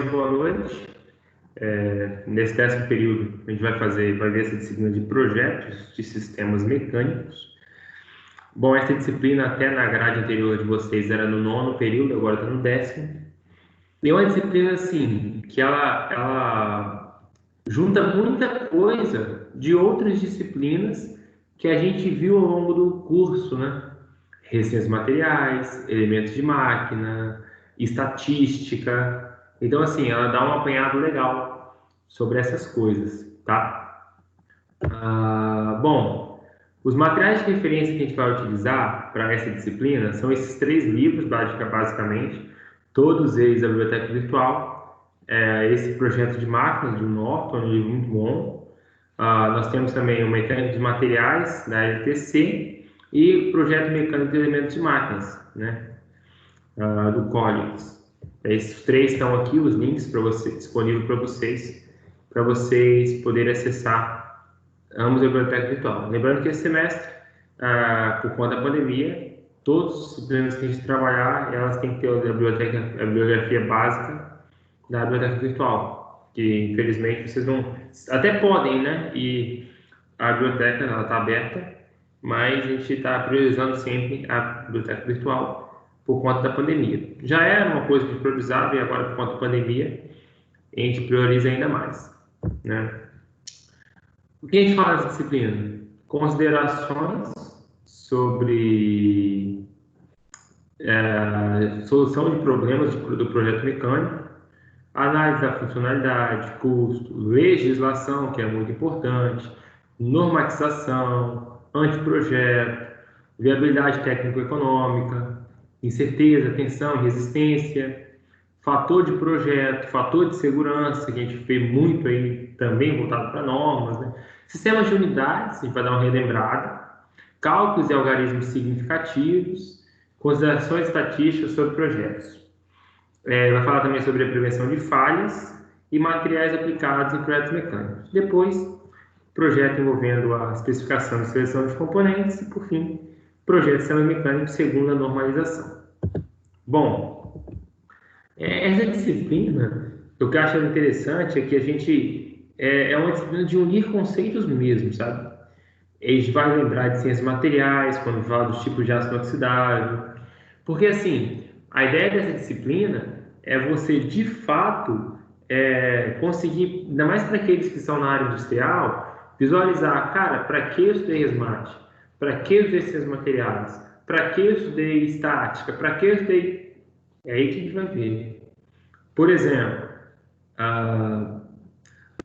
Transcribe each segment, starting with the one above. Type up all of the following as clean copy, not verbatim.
Boa noite. Nesse 10º período, a gente vai ver essa disciplina de projetos de sistemas mecânicos. Bom, essa disciplina até na grade anterior de vocês era no 9º período, agora está no 10º. E é uma disciplina, assim, que ela junta muita coisa de outras disciplinas que a gente viu ao longo do curso, né? Resistências materiais, elementos de máquina, estatística. Então, assim, ela dá um apanhado legal sobre essas coisas, tá? Bom, os materiais de referência que a gente vai utilizar para essa disciplina são esses 3 livros, basicamente, todos eles da biblioteca virtual. Esse projeto de máquinas, de Norton, um livro muito bom. Nós temos também o Mecânico de Materiais, da LTC, e o Projeto Mecânico de Elementos de Máquinas, né, do Collins. Esses 3 estão aqui, os links disponíveis para vocês poderem acessar ambos a biblioteca virtual. Lembrando que esse semestre, por conta da pandemia, todos os disciplinas que a gente trabalhar, elas têm que ter a bibliografia básica da biblioteca virtual, que infelizmente vocês não... Até podem, né? E a biblioteca está aberta, mas a gente está priorizando sempre a biblioteca virtual por conta da pandemia. Já era uma coisa que a gente priorizava e agora, por conta da pandemia, a gente prioriza ainda mais, né? O que a gente fala nessa disciplina? Considerações sobre solução de problemas do projeto mecânico, análise da funcionalidade, custo, legislação, que é muito importante, normatização, anteprojeto, viabilidade técnico-econômica, incerteza, tensão, resistência, fator de projeto, fator de segurança, que a gente vê muito aí também voltado para normas, né? Sistemas de unidades, a gente vai dar uma relembrada, cálculos e algarismos significativos, considerações estatísticas sobre projetos. Vai falar também sobre a prevenção de falhas e materiais aplicados em projetos mecânicos. Depois, projeto envolvendo a especificação e seleção de componentes e, por fim, projeto de sistema mecânico segundo a normalização. Bom, essa disciplina, o que eu acho interessante é que a gente é uma disciplina de unir conceitos mesmo, sabe? A gente vai lembrar de ciências materiais, quando fala dos tipos de aço inoxidável, porque assim, a ideia dessa disciplina é você, de fato, conseguir, ainda mais para aqueles que estão na área industrial, visualizar, cara, para que eu estudei resmate? Para que eu estudei ciências materiais? Para que eu estudei estática? Para que eu estudei... É aí que a gente vai ver. Por exemplo,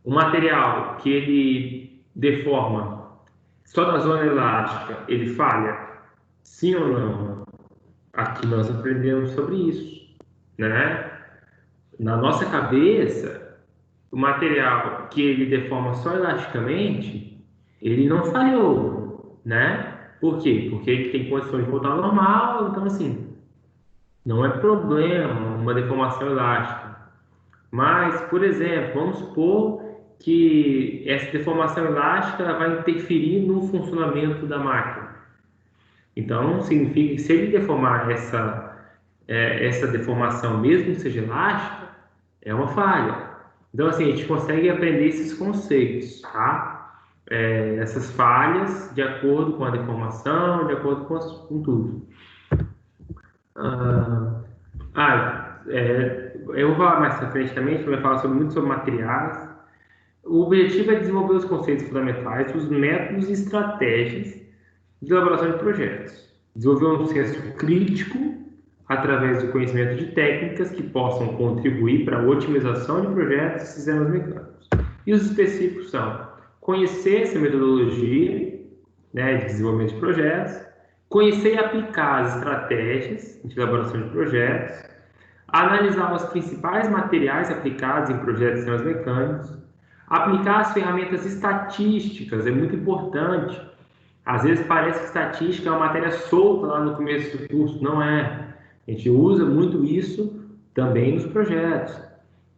o material que ele deforma só na zona elástica, ele falha? Sim ou não? Aqui nós aprendemos sobre isso, né? Na nossa cabeça, o material que ele deforma só elasticamente, ele não falhou, né? Por quê? Porque ele tem condições de voltar ao normal, então assim, não é problema uma deformação elástica. Mas, por exemplo, vamos supor que essa deformação elástica vai interferir no funcionamento da máquina. Então, significa que se ele deformar essa deformação, mesmo que seja elástica, é uma falha. Então, assim, a gente consegue aprender esses conceitos, tá? Essas falhas de acordo com a deformação, de acordo com tudo. Eu vou falar mais pra frente também, a gente vai falar muito sobre materiais. O objetivo é desenvolver os conceitos fundamentais, os métodos e estratégias de elaboração de projetos. Desenvolver um senso crítico através do conhecimento de técnicas que possam contribuir para a otimização de projetos e sistemas mecânicos. E os específicos são conhecer essa metodologia, né, de desenvolvimento de projetos, conhecer e aplicar as estratégias de elaboração de projetos, analisar os principais materiais aplicados em projetos de sistemas mecânicos, aplicar as ferramentas estatísticas, é muito importante. Às vezes parece que estatística é uma matéria solta lá no começo do curso, não é. A gente usa muito isso também nos projetos.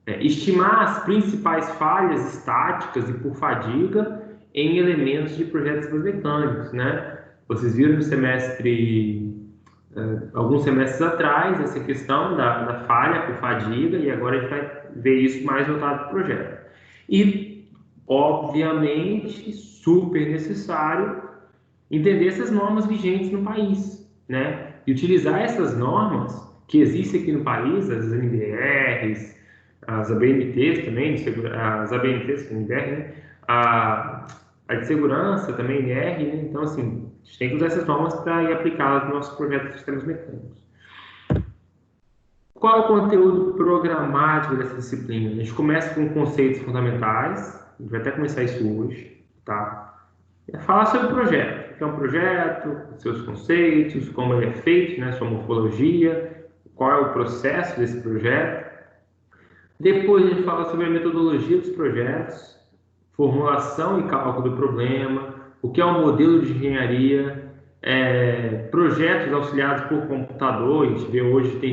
Estimar as principais falhas estáticas e por fadiga em elementos de projetos mecânicos, né? Vocês viram no semestre alguns semestres atrás, essa questão da falha por fadiga, e agora a gente vai ver isso mais voltado para o projeto. E, obviamente, super necessário entender essas normas vigentes no país, né? E utilizar essas normas que existem aqui no país, as NBRs, as ABNTs também, as ABNTs, NBR, né? A de segurança também, NR, né? Então, assim, a gente tem que usar essas normas para ir aplicá-las no nosso projeto de sistemas mecânicos. Qual é o conteúdo programático dessa disciplina? A gente começa com conceitos fundamentais, a gente vai até começar isso hoje, tá? Falar sobre o projeto. O que é um projeto, seus conceitos, como ele é feito, né, sua morfologia, qual é o processo desse projeto. Depois a gente fala sobre a metodologia dos projetos, formulação e cálculo do problema, o que é um modelo de engenharia, projetos auxiliados por computador. A gente vê hoje tem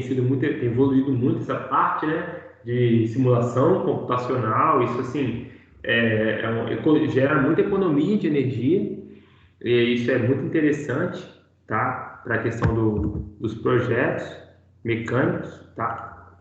evoluído muito essa parte, né, de simulação computacional. Isso assim gera muita economia de energia, e isso é muito interessante, tá, para a questão dos projetos mecânicos, tá.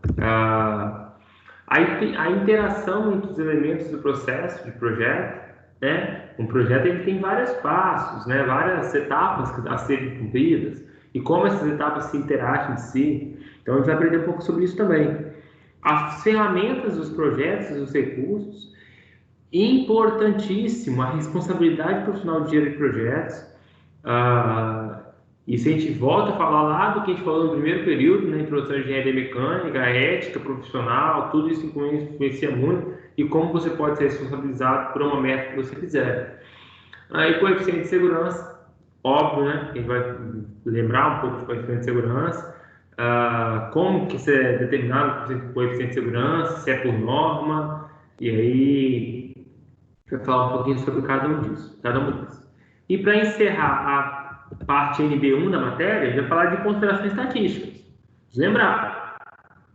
A interação entre os elementos do processo de projeto, né? Um projeto ele tem vários passos, né? Várias etapas a serem cumpridas, e como essas etapas se interagem de si. Então a gente vai aprender um pouco sobre isso também. As ferramentas dos projetos e os recursos, importantíssimo, a responsabilidade profissional de gerente de projetos. E se a gente volta a falar lá do que a gente falou no primeiro período, né, introdução de engenharia mecânica, a ética profissional, tudo isso influencia muito, e como você pode ser responsabilizado por uma meta que você fizer. Aí, coeficiente de segurança, óbvio, né, a gente vai lembrar um pouco de coeficiente de segurança, como que isso é determinado o coeficiente de segurança, se é por norma, e aí vai falar um pouquinho sobre cada um disso. E para encerrar a parte NB1 da matéria, a gente vai falar de considerações estatísticas. Vamos lembrar,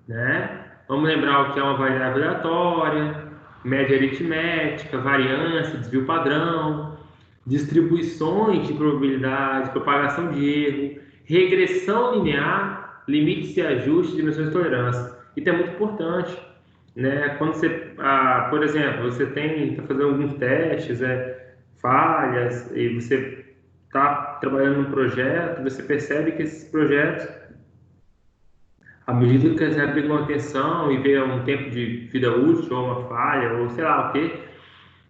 né? Vamos lembrar o que é uma variável aleatória, média aritmética, variância, desvio padrão, distribuições de probabilidade, propagação de erro, regressão linear, limites e ajustes, dimensões de tolerância. Isso é muito importante, né? Quando você, por exemplo, você está fazendo alguns testes, falhas, e você está trabalhando num projeto, você percebe que esses projetos, à medida que você aplica uma atenção e vê um tempo de vida útil, ou uma falha, ou sei lá o quê,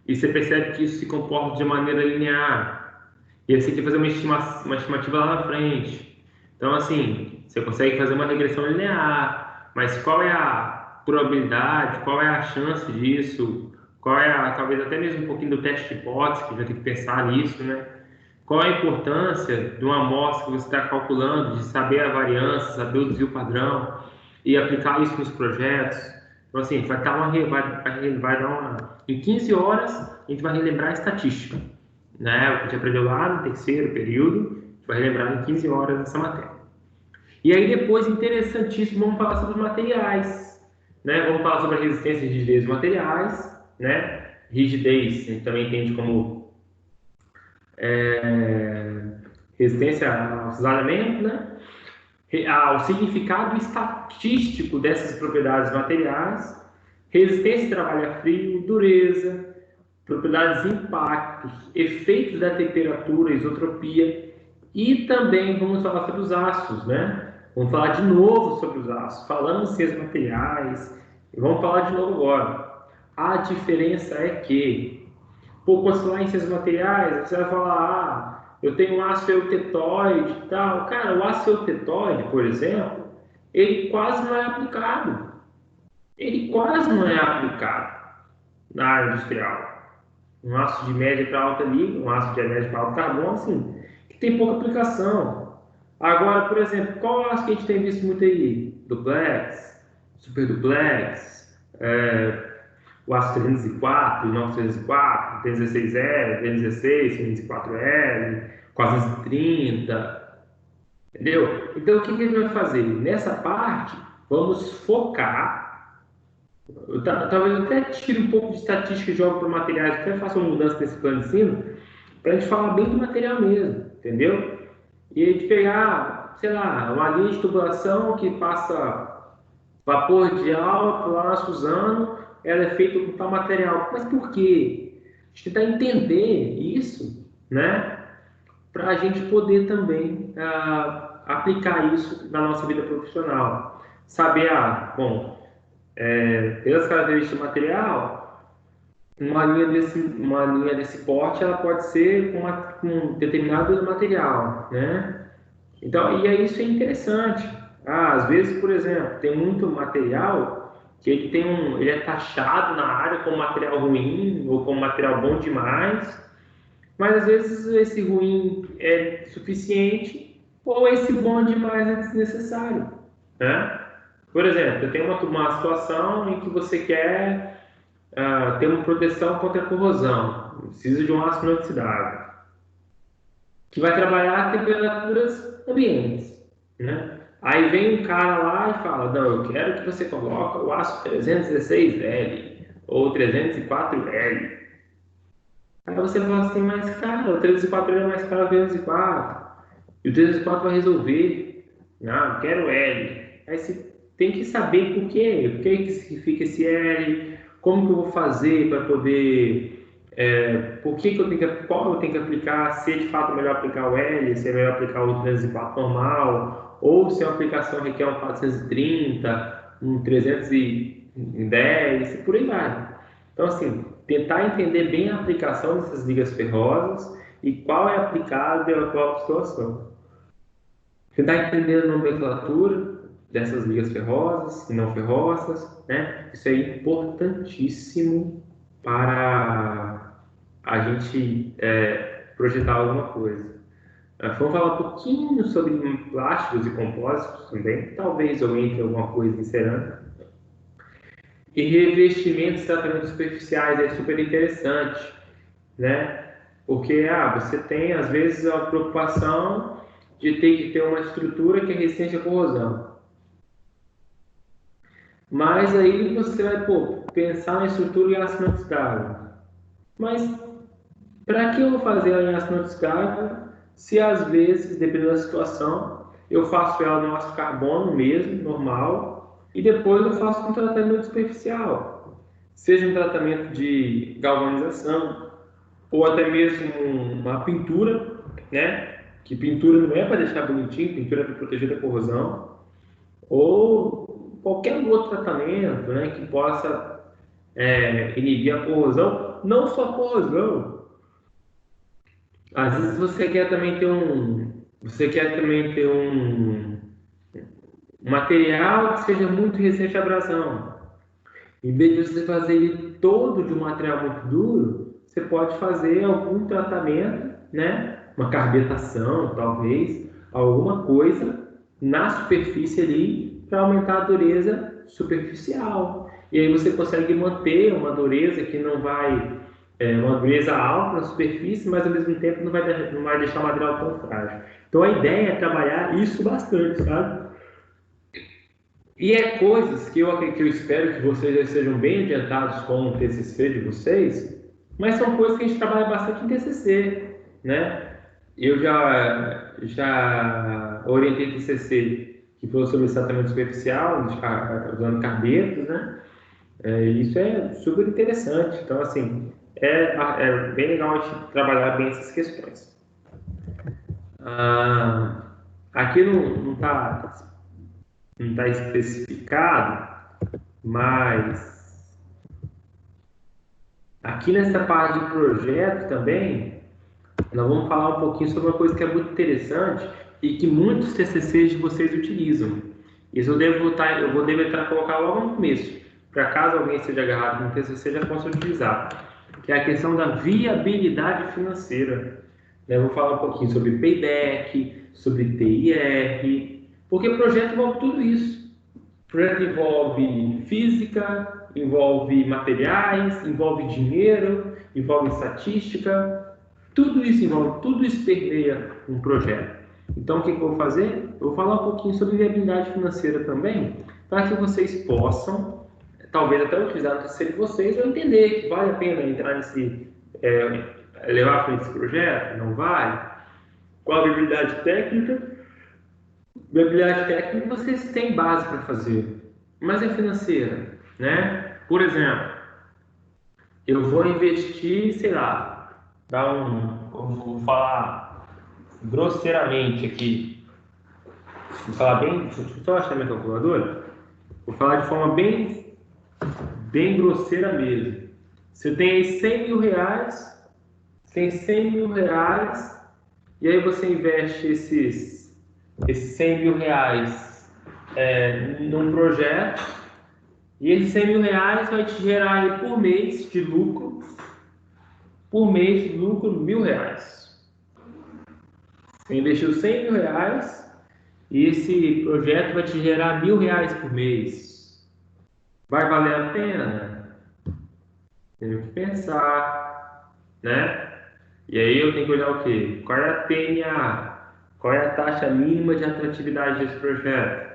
e você percebe que isso se comporta de maneira linear, e aí você tem que fazer uma estimativa lá na frente. Então, assim, você consegue fazer uma regressão linear, mas qual é a probabilidade, qual é a chance disso, qual é talvez até mesmo um pouquinho do teste de hipótese, que já tem que pensar nisso, né? Qual é a importância de uma amostra que você está calculando, de saber a variância, saber o desvio padrão e aplicar isso nos projetos? Então, assim, vai dar uma... Em 15 horas, a gente vai relembrar a estatística, né? O que a gente aprendeu lá no terceiro período, a gente vai relembrar em 15 horas essa matéria. E aí, depois, interessantíssimo, vamos falar sobre os materiais, né? Vamos falar sobre a resistência e rigidez dos materiais, né? Rigidez, a gente também entende como resistência ao deslizamento, né? O significado estatístico dessas propriedades materiais, resistência de trabalho a frio, dureza, propriedades de impactos, efeitos da temperatura, isotropia, e também vamos falar sobre os ácidos, né? Vamos falar de novo sobre os ácidos, falamos em ciências materiais, e vamos falar de novo agora. A diferença é que, quando você falar em ciências materiais, você vai falar, eu tenho um ácido eutetoide e tal. Cara, o ácido eutetoide, por exemplo, ele quase não é aplicado. Ele quase não é aplicado na área industrial. Um ácido de média para alta liga, um ácido de média para alto carbono, assim, que tem pouca aplicação. Agora, por exemplo, qual ácido que a gente tem visto muito aí? Duplex, superduplex, o ácido 304, 9304, 316L, 316, 504L, 430, entendeu? Então, o que a gente vai fazer? Nessa parte, vamos focar. Talvez eu até tire um pouco de estatística e jogo para materiais, até faça uma mudança nesse plano de ensino, para a gente falar bem do material mesmo, entendeu? E a gente pegar sei lá, uma linha de tubulação que passa vapor de álcool lá na Suzano, ela é feita com tal material. Mas por quê? A gente tentar entender isso, né? Para a gente poder também aplicar isso na nossa vida profissional. Saber, bom, pelas características do material, uma linha desse porte, ela pode ser com um determinado material, né? Então, isso é interessante. Às vezes, por exemplo, tem muito material que ele é taxado na área como material ruim ou como material bom demais, mas às vezes esse ruim é suficiente ou esse bom demais é desnecessário, né? Por exemplo, eu tenho uma situação em que você quer ter uma proteção contra a corrosão, precisa de um aço inoxidável, que vai trabalhar a temperaturas ambientes, né? Aí vem um cara lá e fala, não, eu quero que você coloque o aço 316L ou 304L. Aí você fala assim, mas cara, o 304L é mais caro que o 204. E o 304 vai resolver. Não, eu quero L. Aí você tem que saber por que significa esse L, como que eu vou fazer para poder, por que eu tenho qual eu tenho que aplicar, se é de fato melhor aplicar o L, se é melhor aplicar o 304 normal, ou se a aplicação requer um 430, um 310, e por aí vai. Então, assim, tentar entender bem a aplicação dessas ligas ferrosas e qual é aplicado em qual situação. Tentar entender a nomenclatura dessas ligas ferrosas e não ferrosas, né? Isso é importantíssimo para a gente projetar alguma coisa. Vamos falar um pouquinho sobre plásticos e compósitos também, talvez eu entre alguma coisa em cerâmica. E revestimentos e tratamentos superficiais é super interessante, né? Porque você tem às vezes a preocupação de ter que ter uma estrutura que é resistente à corrosão. Mas aí você vai, pensar na estrutura em aço inoxidável. Mas para que eu vou fazer ela em aço inoxidável se às vezes, dependendo da situação, eu faço ela no aço carbono mesmo, normal, e depois eu faço um tratamento superficial, seja um tratamento de galvanização ou até mesmo uma pintura, né? Que pintura não é para deixar bonitinho, pintura é para proteger da corrosão, ou qualquer outro tratamento, né? Que possa inibir a corrosão, não só a corrosão. Às vezes você quer também ter um material que seja muito resistente à abrasão. Em vez de você fazer ele todo de um material muito duro, você pode fazer algum tratamento, né? Uma carbetação, talvez, alguma coisa na superfície ali para aumentar a dureza superficial. E aí você consegue manter uma dureza que não vai, uma dureza alta na superfície, mas ao mesmo tempo não vai deixar o material tão frágil. Então a ideia é trabalhar isso bastante, sabe? E é coisas que eu espero que vocês já estejam bem adiantados com o TCC de vocês, mas são coisas que a gente trabalha bastante em TCC, né? Eu já orientei TCC que foi sobre tratamento superficial, usando carbetos, né? Isso é super interessante. Então, assim, é bem legal a gente trabalhar bem essas questões. Aqui não tá especificado, mas aqui nessa parte de projeto também, nós vamos falar um pouquinho sobre uma coisa que é muito interessante e que muitos TCCs de vocês utilizam. Isso eu vou dever colocar logo no começo, para caso alguém seja agarrado no TCC já possa utilizar, que é a questão da viabilidade financeira. Eu vou falar um pouquinho sobre payback, sobre TIR, porque projeto envolve tudo isso. O projeto envolve física, envolve materiais, envolve dinheiro, envolve estatística, tudo isso permeia um projeto. Então, o que eu vou fazer? Eu vou falar um pouquinho sobre viabilidade financeira também, para que vocês possam, talvez até utilizar no terceiro de vocês, ou entender que vale a pena entrar levar à frente esse projeto, não vale? Qual a viabilidade técnica Viabilidade técnica vocês têm base para fazer, mas é financeira, né? Por exemplo, eu vou investir, sei lá, eu vou falar grosseiramente aqui, vou falar bem, deixa eu só achar minha calculadora, vou falar de forma bem grosseira mesmo. Você tem aí 100 mil reais, tem 100 mil reais, e aí você investe esses 100 mil reais num projeto, e esses 100 mil reais vai te gerar aí por mês de lucro R$ 1.000. Você investiu 100 mil reais e esse projeto vai te gerar R$ 1.000 por mês. Vai valer a pena? Tenho que pensar, né? E aí eu tenho que olhar o quê? Qual é a TNA? Qual é a taxa mínima de atratividade desse projeto?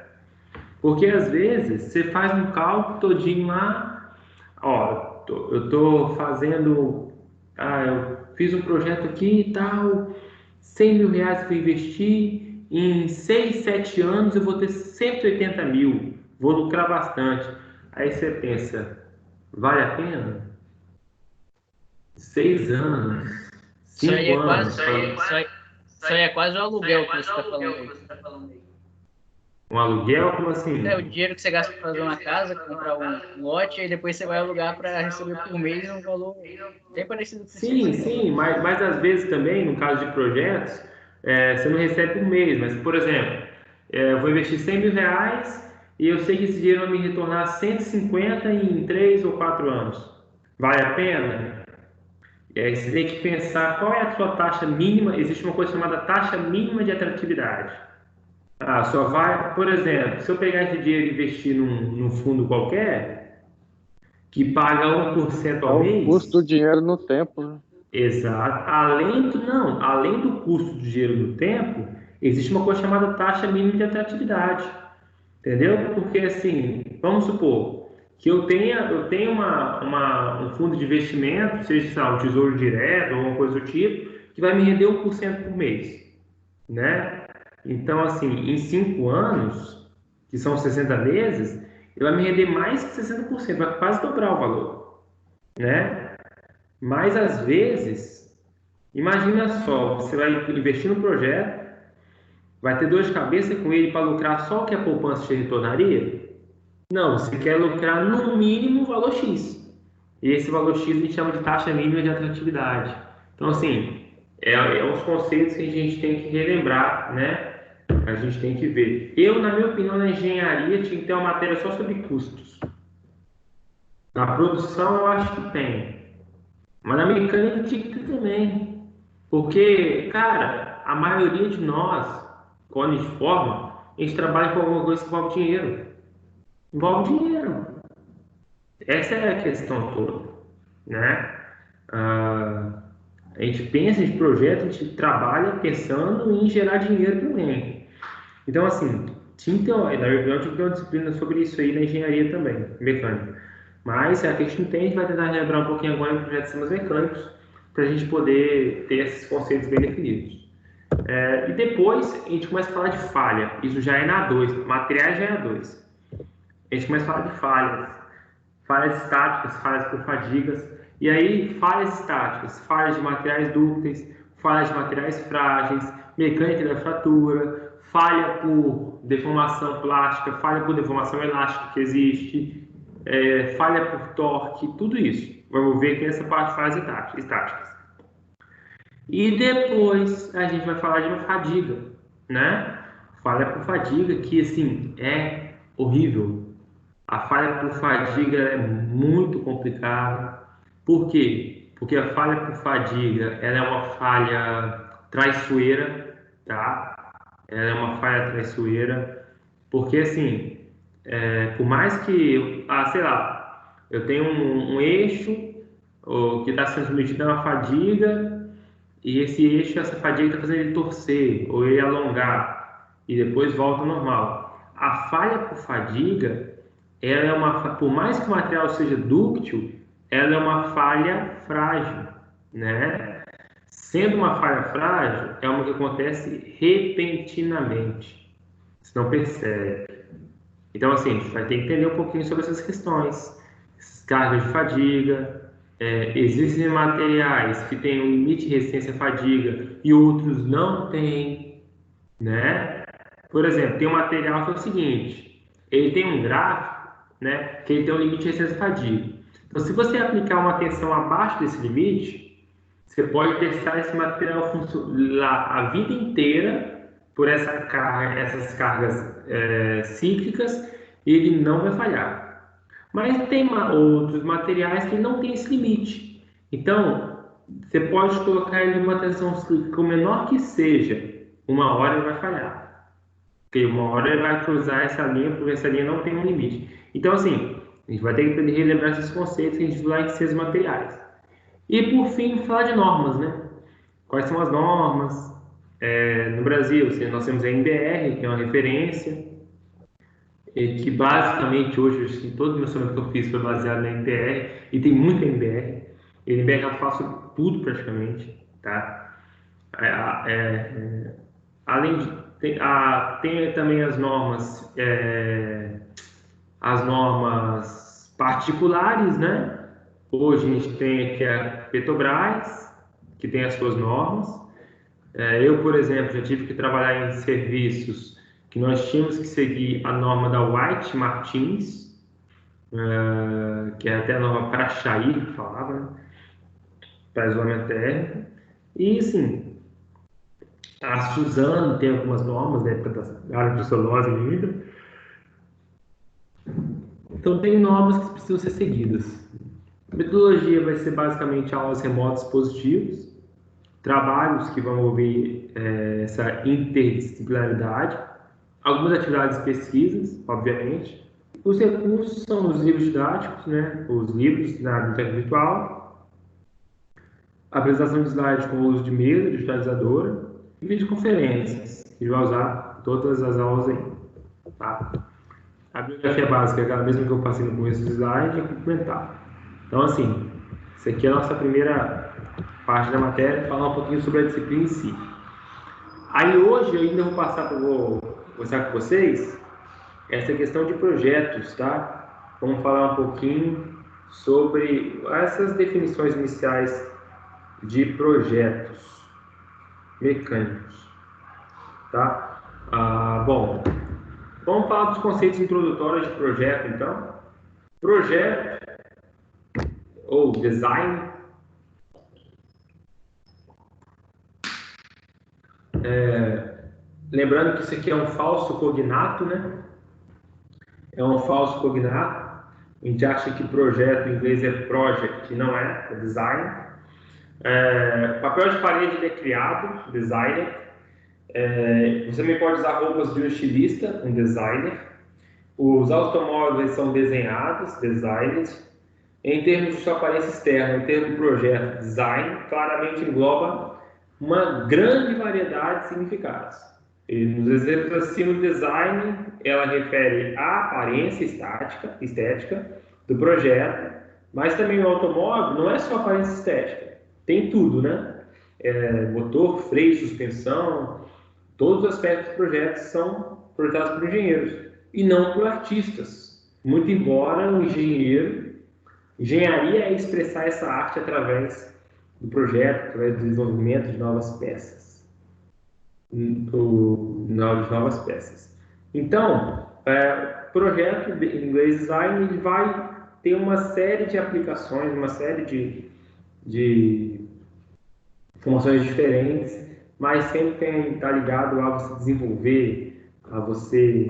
Porque às vezes você faz um cálculo todinho lá, ó, eu tô fazendo, eu fiz um projeto aqui e tal, 100 mil reais que eu investi, em 6, 7 anos eu vou ter 180 mil, vou lucrar bastante. Aí você pensa, vale a pena? 6 anos, Isso aí 5 é anos, quase, isso aí é quase o aluguel que você está falando aí. um aluguel, como É o assim? dinheiro que você gasta para fazer uma casa, comprar um lote, e depois você vai alugar para receber por mês um valor bem parecido com isso aí que Sim, você falou. sim, mas às vezes também, no caso de projetos, você não recebe por mês, mas, por exemplo, eu vou investir 100 mil reais e eu sei que esse dinheiro vai me retornar 150 em 3 ou 4 anos. Vale a pena? E aí você tem que pensar qual é a sua taxa mínima. Existe uma coisa chamada taxa mínima de atratividade. Só vai, por exemplo, se eu pegar esse dinheiro e investir num fundo qualquer, que paga 1% É ao o custo do mês. dinheiro no tempo, né? Exato. Além do custo do dinheiro no tempo, existe uma coisa chamada taxa mínima de atratividade. Entendeu? Porque assim, vamos supor que eu tenha um fundo de investimento, seja sei lá, um tesouro direto ou alguma coisa do tipo, que vai me render 1% por mês, né? Então, assim, em 5 anos, que são 60 meses, ele vai me render mais que 60%, vai quase dobrar o valor, né? Mas às vezes, imagina só, você vai investir no projeto, vai ter dor de cabeça com ele para lucrar só o que a poupança te retornaria? Não, você quer lucrar no mínimo o valor X. E esse valor X a gente chama de taxa mínima de atratividade. Então, assim, é uns conceitos que a gente tem que relembrar, né? A gente tem que ver. Eu, na minha opinião, na engenharia tinha que ter uma matéria só sobre custos. Na produção, eu acho que tem. Mas na mecânica tinha que ter também. Porque, cara, a maioria de nós, quando a gente forma, a gente trabalha com alguma coisa que envolve dinheiro. Envolve dinheiro. Essa é a questão toda, né? Ah, a gente pensa em projeto, a gente trabalha pensando em gerar dinheiro também. Então, assim, tinha que ter, na verdade, eu tinha que ter uma disciplina sobre isso aí na engenharia também, mecânica. Mas a gente não tem, a gente vai tentar relembrar um pouquinho agora em projetos de sistemas mecânicos, para a gente poder ter esses conceitos bem definidos. E depois a gente começa a falar de falha, isso já é na 2, materiais já é na 2. A gente começa a falar de falhas, falhas estáticas, falhas por fadigas, e aí falhas estáticas, falhas de materiais dúcteis, falhas de materiais frágeis, mecânica da fratura, falha por deformação plástica, falha por deformação elástica que existe, falha por torque, tudo isso. Vamos ver aqui nessa parte de falhas estáticas. E depois a gente vai falar de uma fadiga, né? Falha por fadiga, que assim é horrível. A falha por fadiga é muito complicada. Por quê? Porque a falha por fadiga ela é uma falha traiçoeira, tá? Ela é uma falha traiçoeira, porque assim, por mais que, sei lá, eu tenho um eixo que está sendo submetido a uma fadiga e esse eixo, essa fadiga está fazendo ele torcer ou ele alongar e depois volta ao normal. A falha por fadiga, ela é por mais que o material seja dúctil, ela é uma falha frágil, né? Sendo uma falha frágil, é uma que acontece repentinamente. você não percebe. Então, assim, você vai ter que entender um pouquinho sobre essas questões, essas cargas de fadiga. Existem materiais que têm um limite de resistência à fadiga e outros não têm, né? Por exemplo, tem um material que é o seguinte, ele tem um gráfico, né, que ele tem um limite de resistência à fadiga. Então, se você aplicar uma tensão abaixo desse limite, você pode testar esse material lá a vida inteira por essas cargas cíclicas e ele não vai falhar. Mas tem outros materiais que não têm esse limite. Então, você pode colocar ele em uma tensão cíclica, o menor que seja, uma hora ele vai falhar. Porque uma hora ele vai cruzar essa linha, porque essa linha não tem um limite. Então, assim, a gente vai ter que relembrar esses conceitos que a gente viu lá em ciências materiais. E, por fim, falar de normas, né? Quais são as normas? No Brasil, nós temos a NBR, que é uma referência, que basicamente hoje, assim, todo o meu que eu fiz foi baseado na NBR, e tem muita NBR. E NBR eu faço tudo praticamente, tá? Além de tem também as normas particulares, né? Hoje a gente tem aqui a Petrobras, que tem as suas normas. Eu, por exemplo, já tive que trabalhar em serviços que nós tínhamos que seguir a norma da White Martins, que é até a norma para Parachaí, que falava, né? Para isolamento térmico. E, assim, a Suzano tem algumas normas da época da área de celulose ainda. Então, tem normas que precisam ser seguidas. A metodologia vai ser basicamente aulas remotas positivas, trabalhos que vão envolver essa interdisciplinaridade, algumas atividades de pesquisas, obviamente. Os recursos são os livros didáticos, né? Os livros na biblioteca virtual, apresentação de slides com o uso de mesa digitalizadora e videoconferências, que vai usar todas as aulas aí. Tá? A bibliografia básica é aquela mesma que eu passei no começo do slide, é complementar. Então, assim, isso aqui é a nossa primeira parte da matéria, falar um pouquinho sobre a disciplina em si. Aí hoje eu ainda vou mostrar com vocês essa questão de projetos, tá? Vamos falar um pouquinho sobre essas definições iniciais de projetos mecânicos, tá? Bom, vamos falar dos conceitos introdutórios de projeto, então. Projeto ou design lembrando que isso aqui é um falso cognato, né? É um falso cognato. A gente acha que projeto em inglês é project, e não é design. Papel de parede ele é criado, designer. Você também pode usar roupas de um estilista, um designer. Os automóveis são desenhados, designers. Em termos de sua aparência externa, em termos de projeto, design, claramente engloba uma grande variedade de significados. E nos exemplos acima do design, ela refere à aparência estética do projeto, mas também o automóvel não é só aparência estética, tem tudo, né? Motor, freio, suspensão, todos os aspectos do projeto são projetados por engenheiros e não por artistas. Muito embora o engenharia é expressar essa arte através do projeto, através do desenvolvimento de novas peças. Então, projeto em inglês design ele vai ter uma série de aplicações, uma série de funções diferentes, mas sempre está ligado a você desenvolver, a você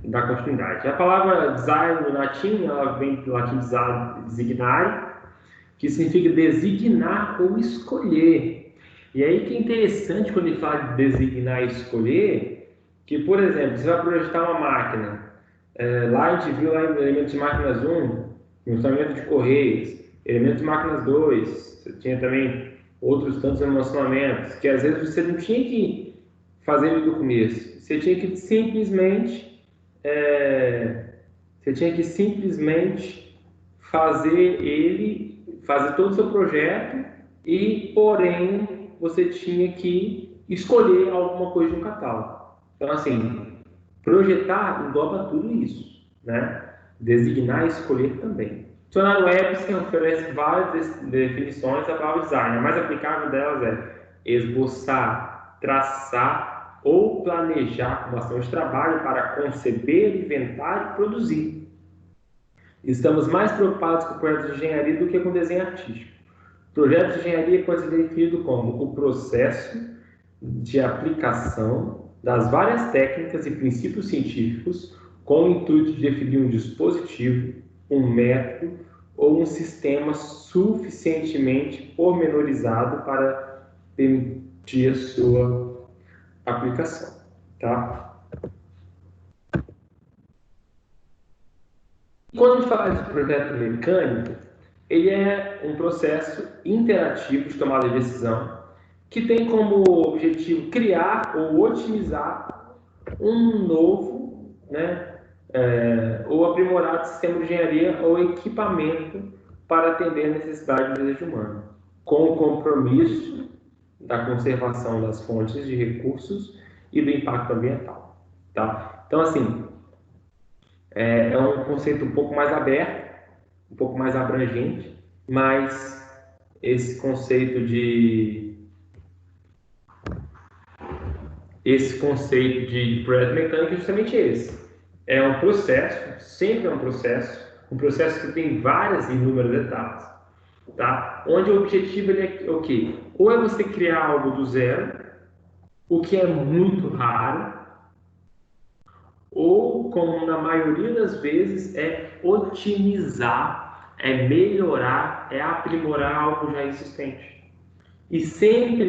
dar continuidade. A palavra design no latim, ela vem do latim designare, que significa designar ou escolher. E aí que é interessante quando ele fala de designar e escolher, que, por exemplo, você vai projetar uma máquina. Lá a gente viu lá em elementos de máquinas 1, funcionamento de correios, elementos de máquinas 2, você tinha também outros tantos relacionamentos, que às vezes você não tinha que fazer ele do começo, você tinha que simplesmente fazer todo o seu projeto e, porém, você tinha que escolher alguma coisa de um catálogo. Então, assim, Projetar engloba tudo isso, né? Designar e escolher também. Dicionário Webster oferece várias definições da palavra design. A mais aplicável delas é esboçar, traçar ou planejar uma ação de trabalho para conceber, inventar e produzir. Estamos mais preocupados com projetos de engenharia do que com desenho artístico. Projeto de engenharia pode ser definido como o processo de aplicação das várias técnicas e princípios científicos com o intuito de definir um dispositivo, um método ou um sistema suficientemente pormenorizado para permitir a sua aplicação, tá? Quando a gente fala de projeto mecânico, ele é um processo interativo de tomada de decisão que tem como objetivo criar ou otimizar um novo, né, ou aprimorado sistema de engenharia ou equipamento para atender a necessidade do desejo humano, com o compromisso da conservação das fontes de recursos e do impacto ambiental. Tá? Então, assim, é um conceito um pouco mais aberto, um pouco mais abrangente, mas esse conceito de projeto mecânico é justamente esse. É um processo, sempre é um processo que tem várias e inúmeras etapas, tá? Onde o objetivo é o quê? Ou é você criar algo do zero, o que é muito raro, ou, como na maioria das vezes, é otimizar, é melhorar, é aprimorar algo já existente. E sempre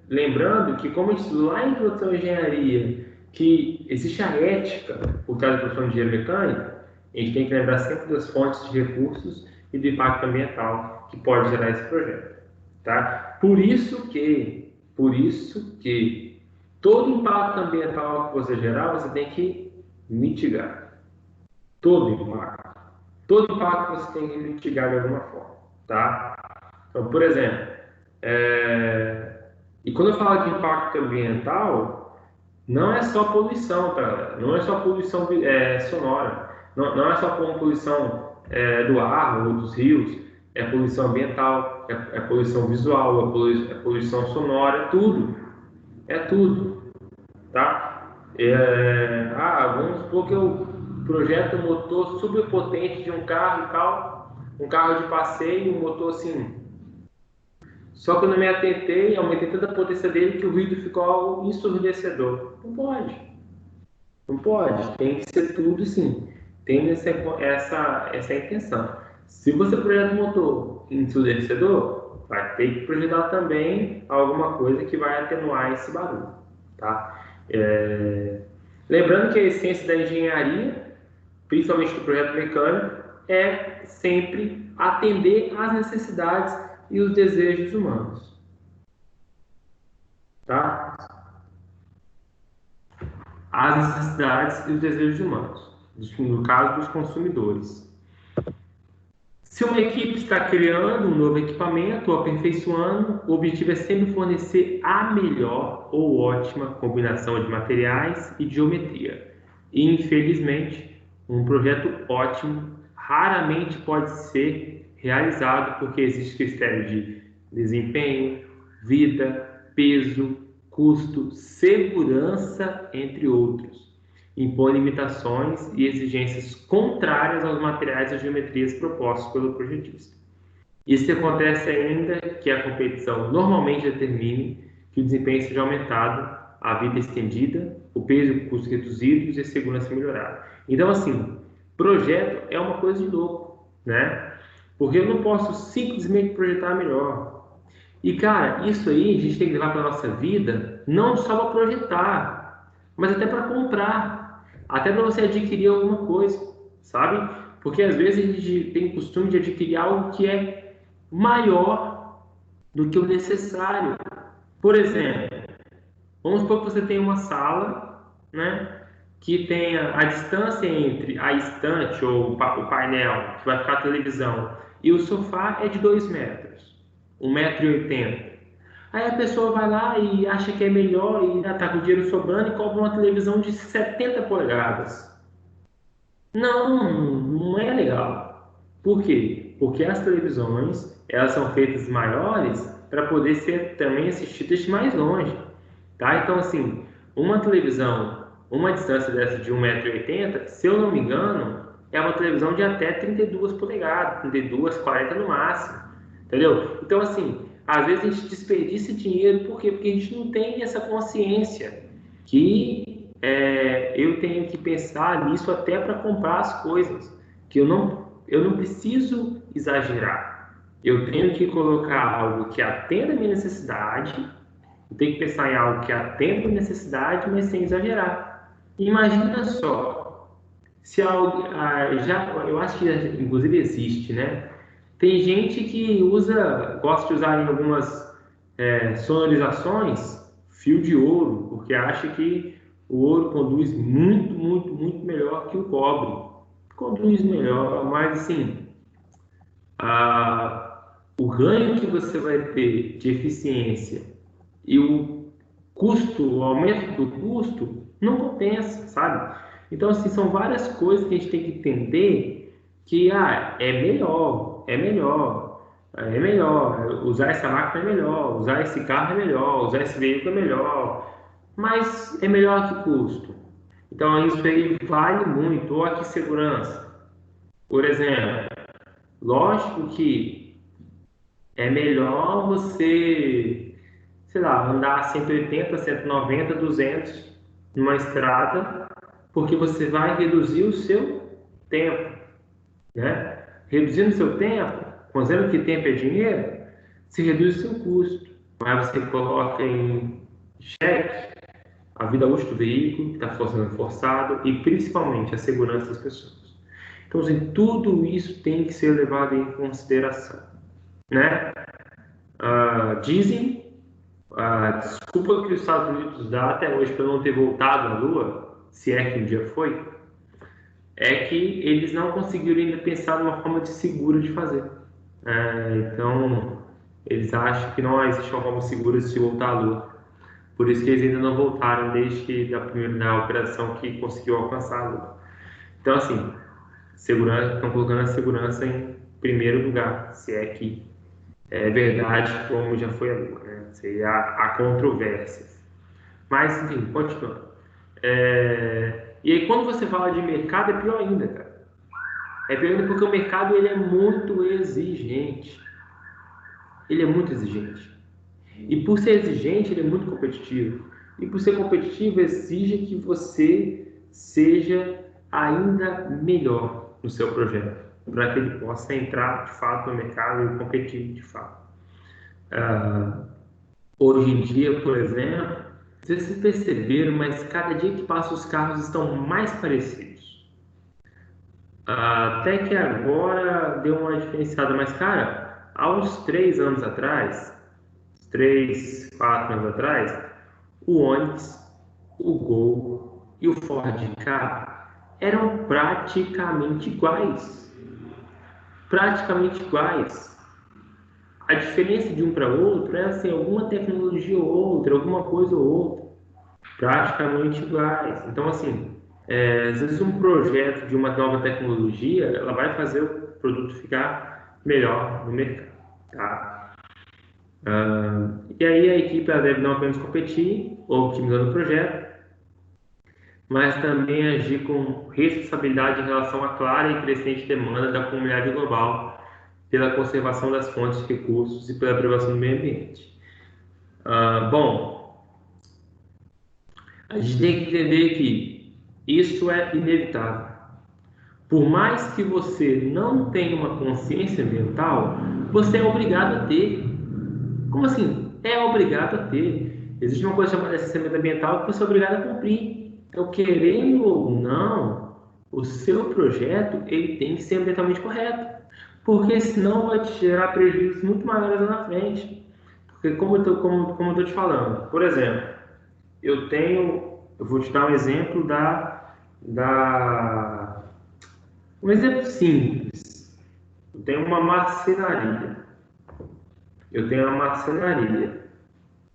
lembrando que, como a gente estudou lá em produção de engenharia, que existe a ética por trás da produção de engenharia mecânica, a gente tem que lembrar sempre das fontes de recursos e do impacto ambiental que pode gerar esse projeto. Tá? Por isso que todo impacto ambiental que você gerar, você tem que mitigar. Todo impacto. Todo impacto você tem que mitigar de alguma forma. Tá? Então, por exemplo, e quando eu falo de impacto ambiental, não é só poluição, cara. Não é só poluição sonora. Não é só poluição do ar ou dos rios. É poluição ambiental, é poluição visual, é poluição sonora, é tudo. É tudo, tá? Vamos supor que eu projeto um motor superpotente de um carro e tal, um carro de passeio, um motor assim. Só que eu não me atentei, aumentei tanta a potência dele que o ruído ficou algo ensurdecedor. Não pode. Não pode. Tem que ser tudo sim. Tem essa intenção. Se você projeta um motor ensurdecedor, vai ter que projetar também alguma coisa que vai atenuar esse barulho. Tá? Lembrando que a essência da engenharia, principalmente do projeto mecânico, é sempre atender às necessidades e os desejos humanos. Tá? As necessidades e os desejos humanos, no caso dos consumidores. Se uma equipe está criando um novo equipamento ou aperfeiçoando, o objetivo é sempre fornecer a melhor ou ótima combinação de materiais e de geometria. E, infelizmente, um projeto ótimo raramente pode ser realizado porque existe critério de desempenho, vida, peso, custo, segurança, entre outros. Impõe limitações e exigências contrárias aos materiais e geometrias propostos pelo projetista. Isso acontece ainda que a competição normalmente determine que o desempenho seja aumentado, a vida estendida, o peso e o custo reduzidos e a segurança melhorada. Então, assim, projeto é uma coisa de louco, né? Porque eu não posso simplesmente projetar melhor. E, cara, isso aí a gente tem que levar para a nossa vida, não só para projetar, mas até para comprar. Até para você adquirir alguma coisa, sabe? Porque às vezes a gente tem o costume de adquirir algo que é maior do que o necessário. Por exemplo, vamos supor que você tem uma sala, né? Que tenha a distância entre a estante ou o painel, que vai ficar a televisão, e o sofá é de 2 metros, 1,80 m. Aí a pessoa vai lá e acha que é melhor e já está com o dinheiro sobrando e compra uma televisão de 70 polegadas. Não, não é legal. Por quê? Porque as televisões, elas são feitas maiores para poder ser também assistidas de mais longe, tá? Então, assim, uma televisão, uma distância dessa de 1,80 m, se eu não me engano, é uma televisão de até 32 polegadas, 32, 40 no máximo, entendeu? Então, assim, às vezes a gente desperdiça dinheiro, por quê? Porque a gente não tem essa consciência que eu tenho que pensar nisso até para comprar as coisas, que eu não preciso exagerar. Eu tenho que colocar algo que atenda a minha necessidade, eu tenho que pensar em algo que atenda a minha necessidade, mas sem exagerar. Imagina só, se algo, eu acho que inclusive existe, né? Tem gente que gosta de usar em algumas sonorizações fio de ouro, porque acha que o ouro conduz muito, muito, muito melhor que o cobre. Conduz melhor, mas assim, o ganho que você vai ter de eficiência e o aumento do custo, não compensa, sabe? Então, assim, são várias coisas que a gente tem que entender que é melhor, usar essa máquina é melhor, usar esse carro é melhor, usar esse veículo é melhor, mas é melhor que custo. Então, isso aí vale muito, ou aqui segurança. Por exemplo, lógico que é melhor você, sei lá, andar 180, 190, 200 numa estrada, porque você vai reduzir o seu tempo, né? Reduzindo o seu tempo, considerando que tempo é dinheiro, se reduz o seu custo. Mas você coloca em xeque a vida útil do veículo, que está sendo forçado, e principalmente a segurança das pessoas. Então, assim, tudo isso tem que ser levado em consideração, né? Dizem, a desculpa que os Estados Unidos dá até hoje para não ter voltado à Lua, se é que um dia foi, é que eles não conseguiram ainda pensar numa forma de segura de fazer. Então, eles acham que não existe uma forma segura de se voltar à Lua. Por isso que eles ainda não voltaram desde a primeira operação que conseguiu alcançar a Lua. Então, assim, segurança, estão colocando a segurança em primeiro lugar, se é que é verdade como já foi a Lua, né? Seria há controvérsias. Mas, enfim, continuando. E aí, quando você fala de mercado, é pior ainda, cara. É pior ainda porque o mercado ele é muito exigente. Ele é muito exigente. E por ser exigente, ele é muito competitivo. E por ser competitivo, exige que você seja ainda melhor no seu projeto, para que ele possa entrar de fato no mercado e competir de fato. Hoje em dia, por exemplo, vocês perceberam, mas cada dia que passa os carros estão mais parecidos. Até que agora deu uma diferenciada, mas cara, há uns 3 anos atrás, 3, 4 anos atrás, o Onix, o Gol e o Ford Ka eram praticamente iguais. Praticamente iguais. A diferença de um para outro é assim, alguma tecnologia ou outra, alguma coisa ou outra. Praticamente iguais. Então, assim, às vezes um projeto de uma nova tecnologia, ela vai fazer o produto ficar melhor no mercado, tá? E aí a equipe ela deve não apenas competir, otimizando o projeto, mas também agir com responsabilidade em relação à clara e crescente demanda da comunidade global pela conservação das fontes de recursos e pela preservação do meio ambiente. Bom, a gente tem que entender que isso é inevitável. Por mais que você não tenha uma consciência ambiental, você é obrigado a ter. Como assim? É obrigado a ter. Existe uma coisa chamada licenciamento ambiental que você é obrigado a cumprir. Então, querendo ou não, o seu projeto ele tem que ser ambientalmente correto. Porque senão vai te gerar prejuízos muito maiores lá na frente. Porque como eu estou te falando, por exemplo, eu vou te dar um exemplo um exemplo simples. Eu tenho uma marcenaria.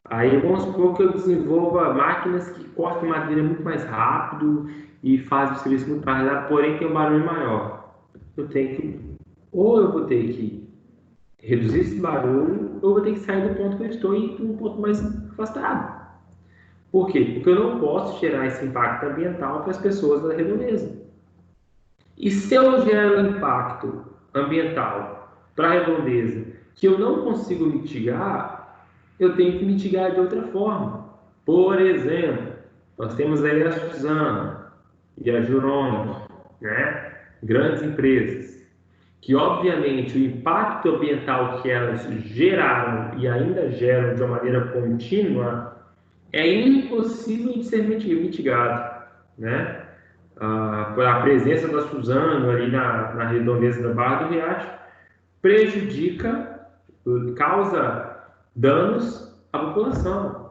Aí vamos supor que eu desenvolva máquinas que cortem madeira muito mais rápido e fazem o serviço muito mais rápido, porém tem um barulho maior. Eu tenho que, ou eu vou ter que reduzir esse barulho, ou eu vou ter que sair do ponto que eu estou e ir para um ponto mais afastado. Por quê? Porque eu não posso gerar esse impacto ambiental para as pessoas da redondeza. E se eu gero um impacto ambiental para a redondeza que eu não consigo mitigar, eu tenho que mitigar de outra forma. Por exemplo, nós temos aí a Suzano e a Jurong, né? Grandes empresas, que obviamente o impacto ambiental que elas geraram e ainda geram de uma maneira contínua é impossível de ser mitigado, né? A presença da Suzano ali na redondeza da Barra do Riacho prejudica, causa danos à população.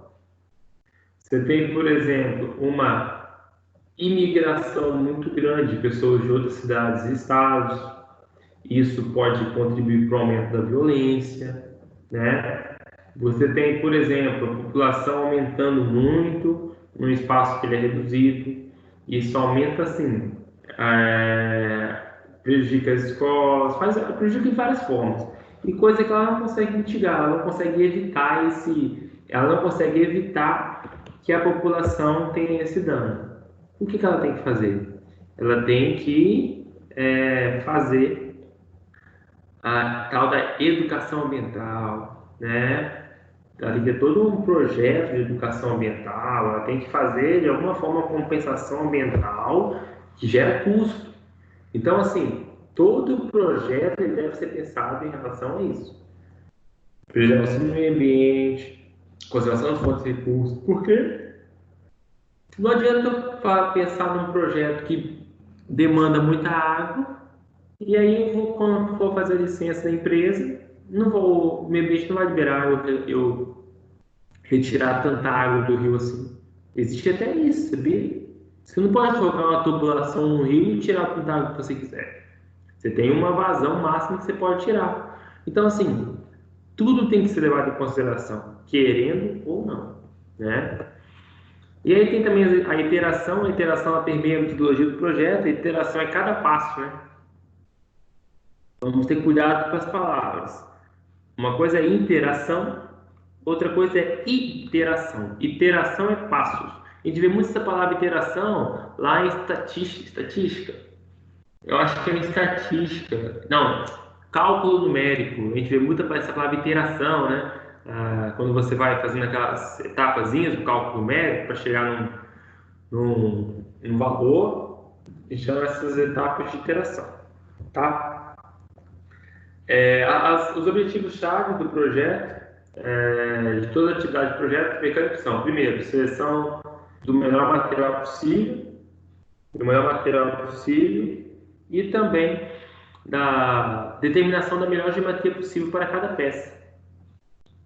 Você tem, por exemplo, uma imigração muito grande de pessoas de outras cidades e estados. Isso pode contribuir para o aumento da violência, né? Você tem, por exemplo, a população aumentando muito num espaço que ele é reduzido. Isso aumenta, assim, é, prejudica as escolas, prejudica de várias formas. E coisa que ela não consegue mitigar, ela não consegue evitar ela não consegue evitar que a população tenha esse dano. O que ela tem que fazer? Ela tem que fazer a tal da educação ambiental, né? Ela tem que ter todo um projeto de educação ambiental, ela tem que fazer de alguma forma uma compensação ambiental que gera custo. Então, assim, todo projeto ele deve ser pensado em relação a isso. Preservação do meio ambiente, conservação das fontes de recursos. Por quê? Não adianta eu pensar num projeto que demanda muita água e aí quando for fazer a licença da empresa, não vou, o meio ambiente não vai liberar eu retirar tanta água do rio assim. Existe até isso, sabia? Você não pode colocar uma tubulação no rio e tirar tanta água que você quiser. Você tem uma vazão máxima que você pode tirar. Então, assim, tudo tem que ser levado em consideração, querendo ou não, né? E aí tem também a iteração ela permeia a metodologia do projeto, a iteração é cada passo, né? Vamos ter cuidado com as palavras. Uma coisa é interação, outra coisa é iteração. Iteração é passos. A gente vê muito essa palavra iteração lá em estatística. Eu acho que é em estatística. Não, cálculo numérico. A gente vê muito essa palavra iteração, né? Quando você vai fazendo aquelas etapazinhas do cálculo numérico para chegar num valor, a gente chama essas etapas de iteração, tá? Os objetivos-chave do projeto, de toda atividade de projeto mecânico são, primeiro, seleção do melhor material possível, e também da determinação da melhor geometria possível para cada peça.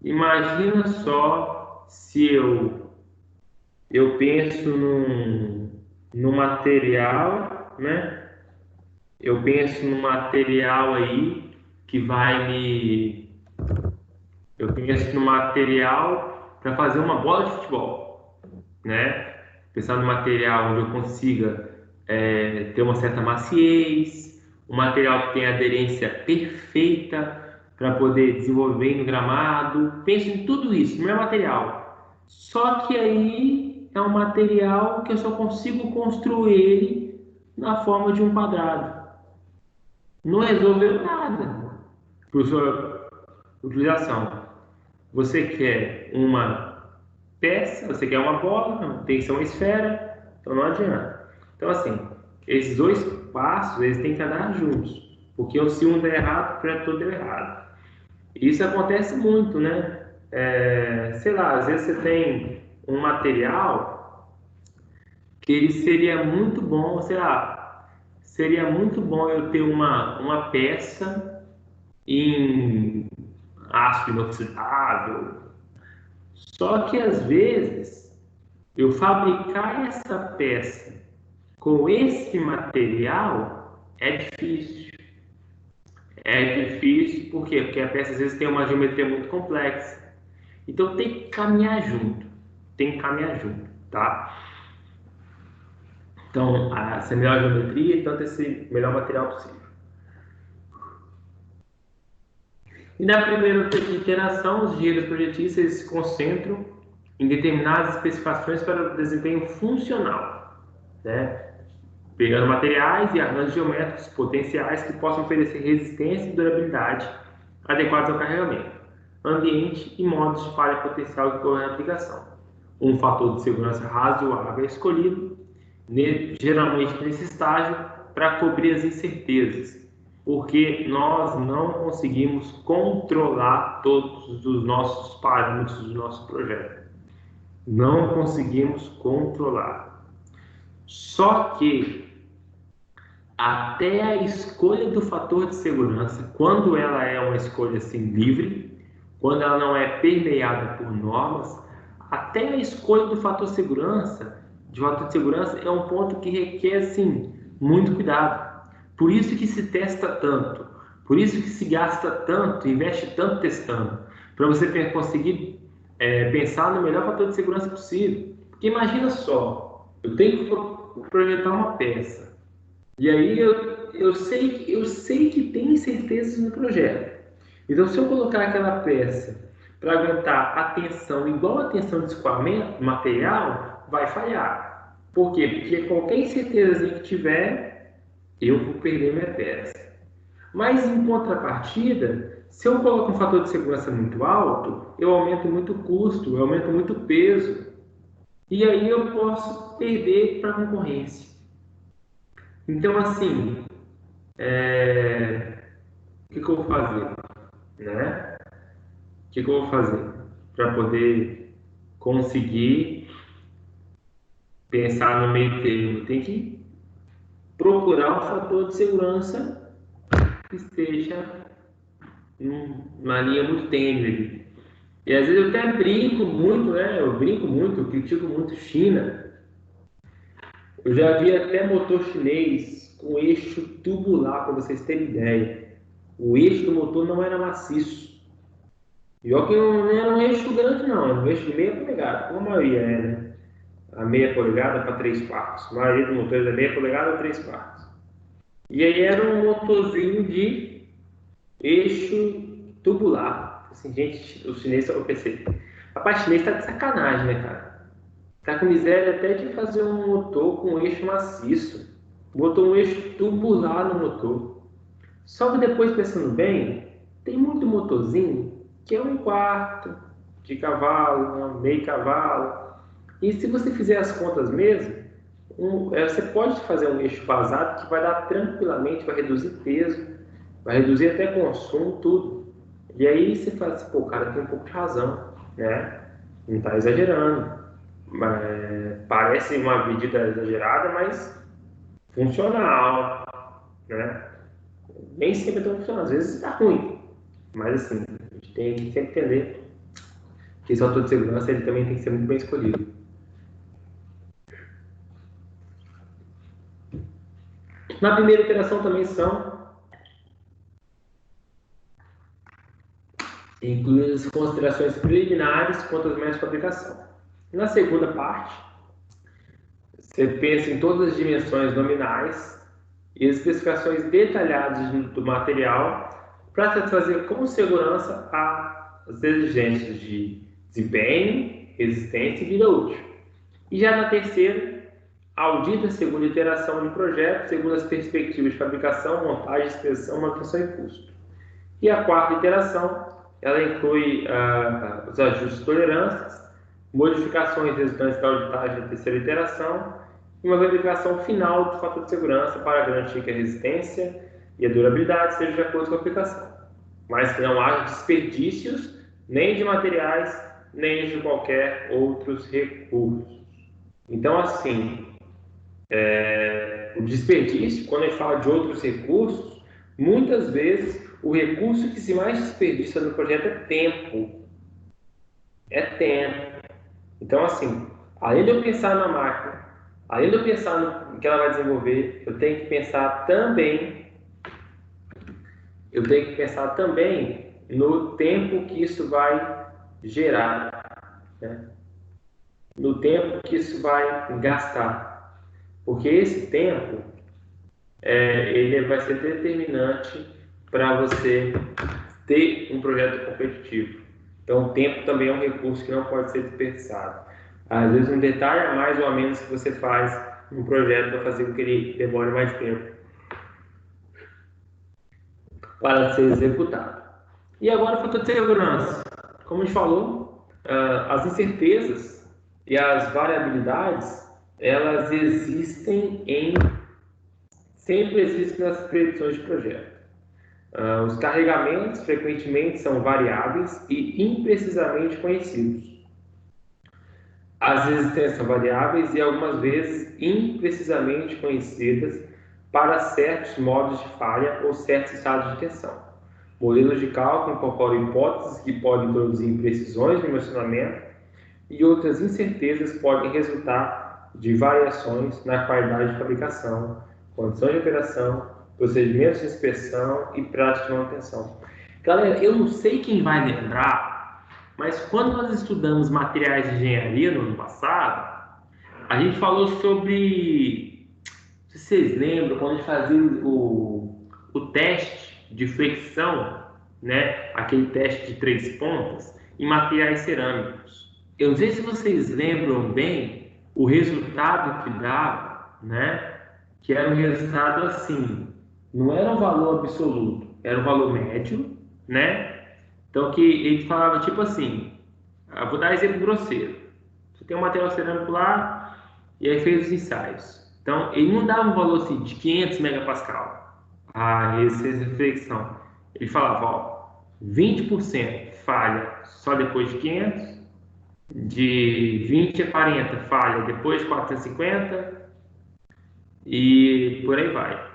Imagina só se eu penso num material, né? Eu penso num material aí que vai me. Eu penso no material para fazer uma bola de futebol, né? Pensar no material onde eu consiga ter uma certa maciez, um material que tenha aderência perfeita para poder desenvolver no gramado. Penso em tudo isso, não é material. Só que aí é um material que eu só consigo construir ele na forma de um quadrado. Não resolveu nada para sua utilização. Você quer uma peça, você quer uma bola, não, tem que ser uma esfera, então não adianta. Então, assim, esses dois passos, eles têm que andar juntos, porque se um der errado, o projeto todo deu errado. Isso acontece muito, né? Sei lá, às vezes você tem um material que ele seria muito bom, sei lá, seria muito bom eu ter uma peça em aço inoxidável. Só que às vezes eu fabricar essa peça com esse material é difícil. É difícil, por quê? Porque a peça às vezes tem uma geometria muito complexa. Então tem que caminhar junto, tá? Então, essa melhor geometria e tanto esse melhor material possível. E na primeira iteração, os engenheiros projetistas se concentram em determinadas especificações para o desempenho funcional, né? Pegando materiais e arranjos geométricos potenciais que possam oferecer resistência e durabilidade adequados ao carregamento, ambiente e modos de falha potencial que ocorrem na aplicação. Um fator de segurança razoável é escolhido, geralmente nesse estágio, para cobrir as incertezas, porque nós não conseguimos controlar todos os nossos parâmetros do nosso projeto. Não conseguimos controlar. Só que até a escolha do fator de segurança, quando ela é uma escolha assim livre, quando ela não é permeada por normas, até a escolha do fator de segurança, é um ponto que requer assim muito cuidado. Por isso que se testa tanto, por isso que se gasta tanto, investe tanto testando, para você conseguir pensar no melhor fator de segurança possível. Porque imagina só, eu tenho que projetar uma peça. E aí eu sei que tem incertezas no projeto. Então, se eu colocar aquela peça para aguentar a tensão igual a tensão de escoamento, material, vai falhar. Por quê? Porque qualquer incerteza que tiver, eu vou perder minha peça. Mas, em contrapartida, se eu coloco um fator de segurança muito alto, eu aumento muito o custo, eu aumento muito o peso. E aí eu posso perder para a concorrência. Então, assim, o que eu vou fazer, né? O que eu vou fazer para poder conseguir pensar no meio termo? Tem que procurar um fator de segurança que esteja numa linha muito tênue. E às vezes eu até brinco muito, né? Eu critico muito China. Eu já vi até motor chinês com eixo tubular, para vocês terem ideia. O eixo do motor não era maciço. E ó que não era um eixo grande, não, era um eixo de meia polegada, como a maioria é, né? A meia polegada para 3/4. A maioria dos motores é meia polegada ou 3/4. E aí era um motorzinho de eixo tubular. Assim, gente, o chinês, eu pensei, rapaz, o chinês tá de sacanagem, né, cara? Tá com miséria até de fazer um motor com eixo maciço. Botou um eixo tubular no motor. Só que depois, pensando bem, tem muito motorzinho que é 1/4 de cavalo, meio cavalo. E se você fizer as contas mesmo, você pode fazer um eixo vazado que vai dar tranquilamente, vai reduzir peso, vai reduzir até consumo, tudo. E aí você fala assim, pô, o cara tem um pouco de razão, né? Não está exagerando. Parece uma medida exagerada, mas funcional, né? Nem sempre é tão funcional, às vezes está ruim. Mas assim, a gente tem que sempre entender que esse fator de segurança ele também tem que ser muito bem escolhido. Na primeira iteração também são incluídas considerações preliminares quanto aos métodos de fabricação. Na segunda parte, você pensa em todas as dimensões nominais e as especificações detalhadas do material para satisfazer com segurança as exigências de desempenho, resistência e vida útil. E já na terceira, audita a segunda iteração de projeto, segundo as perspectivas de fabricação, montagem, expedição, manutenção e custo. E a quarta iteração, ela inclui os ajustes de tolerâncias, modificações resultantes da auditagem da terceira iteração e uma verificação final do fator de segurança para garantir que a resistência e a durabilidade sejam de acordo com a aplicação, mas que não haja desperdícios nem de materiais, nem de qualquer outros recursos. Então, assim, o desperdício, quando a gente fala de outros recursos, muitas vezes o recurso que se mais desperdiça no projeto é tempo. É tempo. Então, assim, além de eu pensar na máquina, além de eu pensar no que ela vai desenvolver, eu tenho que pensar também no tempo que isso vai gerar, né? No tempo que isso vai gastar. Porque esse tempo, ele vai ser determinante para você ter um projeto competitivo. Então, o tempo também é um recurso que não pode ser desperdiçado. Às vezes, um detalhe a mais ou a menos que você faz no projeto vai fazer com que ele demore mais tempo para ser executado. E agora, o fator de segurança. Como a gente falou, as incertezas e as variabilidades, elas sempre existem nas predições de projeto. Os carregamentos frequentemente são variáveis e imprecisamente conhecidos. As resistências são variáveis e algumas vezes imprecisamente conhecidas para certos modos de falha ou certos estados de tensão. Modelos de cálculo incorporam hipóteses que podem introduzir imprecisões no dimensionamento e outras incertezas podem resultar de variações na qualidade de fabricação, condições de operação, procedimentos de inspeção e prática de manutenção. Galera, eu não sei quem vai lembrar, mas quando nós estudamos materiais de engenharia no ano passado, a gente falou sobre, se vocês lembram, quando a gente fazia o teste de flexão, né? Aquele teste de 3 pontas, em materiais cerâmicos. Eu não sei se vocês lembram bem o resultado que dava, né? Que era um resultado assim, não era um valor absoluto, era um valor médio, né? Então, que ele falava tipo assim, vou dar exemplo grosseiro. Você tem um material cerâmico lá, e aí fez os ensaios. Então, ele não dava um valor assim, de 500 megapascal, essa reflexão. Ele falava, ó, 20% falha só depois de 500, de 20 a 40 falha depois de 450 e por aí vai.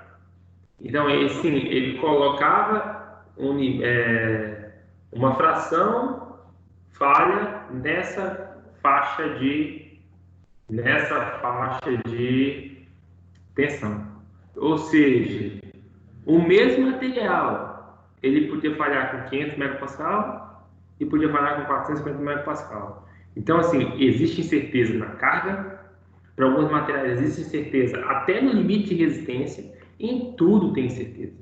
Então, ele colocava uma fração falha nessa faixa de tensão. Ou seja, o mesmo material, ele podia falhar com 500 megapascal e podia falhar com 450 megapascal. Então, assim, existe incerteza na carga, para alguns materiais existe incerteza até no limite de resistência, em tudo tem incerteza.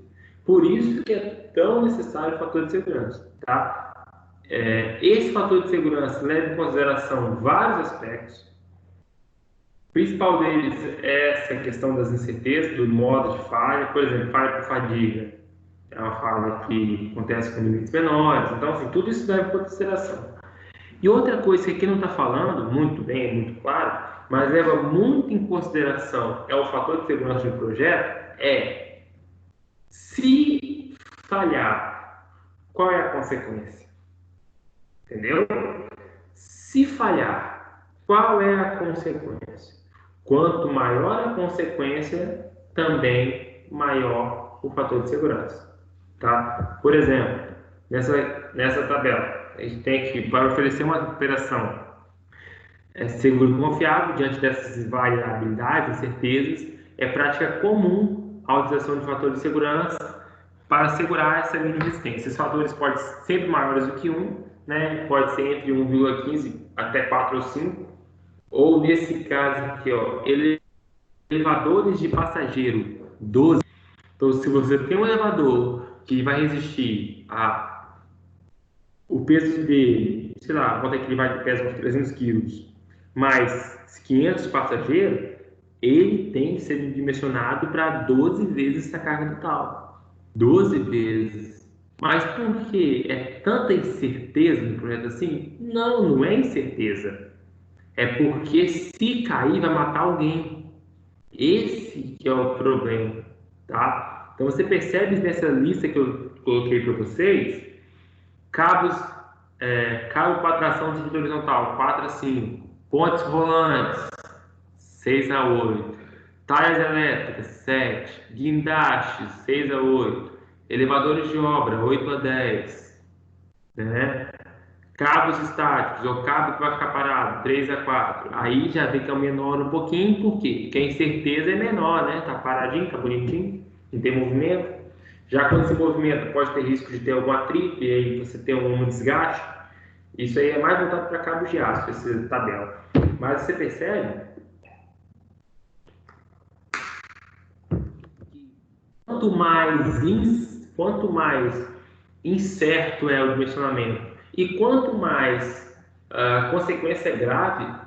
Por isso que é tão necessário o fator de segurança, tá? Esse fator de segurança leva em consideração vários aspectos. O principal deles é essa questão das incertezas, do modo de falha, por exemplo, falha por fadiga. É uma falha que acontece com limites menores. Então, assim, tudo isso leva em consideração. E outra coisa que aqui não está falando muito bem, muito claro, mas leva muito em consideração o fator de segurança do projeto, se falhar, qual é a consequência? Entendeu? Se falhar, qual é a consequência? Quanto maior a consequência, também maior o fator de segurança. Tá? Por exemplo, nessa tabela, a gente tem que, para oferecer uma operação seguro e confiável, diante dessas variabilidades, incertezas, é prática comum a utilização de fatores de segurança para assegurar essa mínima resistência. Esses fatores podem ser sempre maiores do que 1, né? Pode ser entre 1,15 até 4 ou 5, ou nesse caso aqui, ó, elevadores de passageiro 12. Então, se você tem um elevador que vai resistir o peso dele, sei lá, quanto é que ele vai pesar uns 300 quilos, mais 500 passageiros, ele tem que ser dimensionado para 12 vezes essa carga total. 12 vezes. Mas por que é tanta incerteza no projeto assim? Não, não é incerteza. É porque se cair vai matar alguém. Esse que é o problema, tá? Então você percebe nessa lista que eu coloquei para vocês, cabos, cabo para tração de sentido horizontal, 4 a 5, pontes rolantes, 6 a 8, talhas elétricas, 7, guindastes, 6 a 8, elevadores de obra, 8 a 10, né? Cabos estáticos, ou cabo que vai ficar parado, 3 a 4. Aí já vê que é o menor um pouquinho, por quê? Porque a incerteza é menor, né? Tá paradinho, tá bonitinho, não tem movimento. Já quando se movimenta, pode ter risco de ter algum atrito, e aí você tem um desgaste. Isso aí é mais voltado para cabos de aço, essa tabela. Mas você percebe que quanto mais incerto é o dimensionamento e quanto mais a consequência grave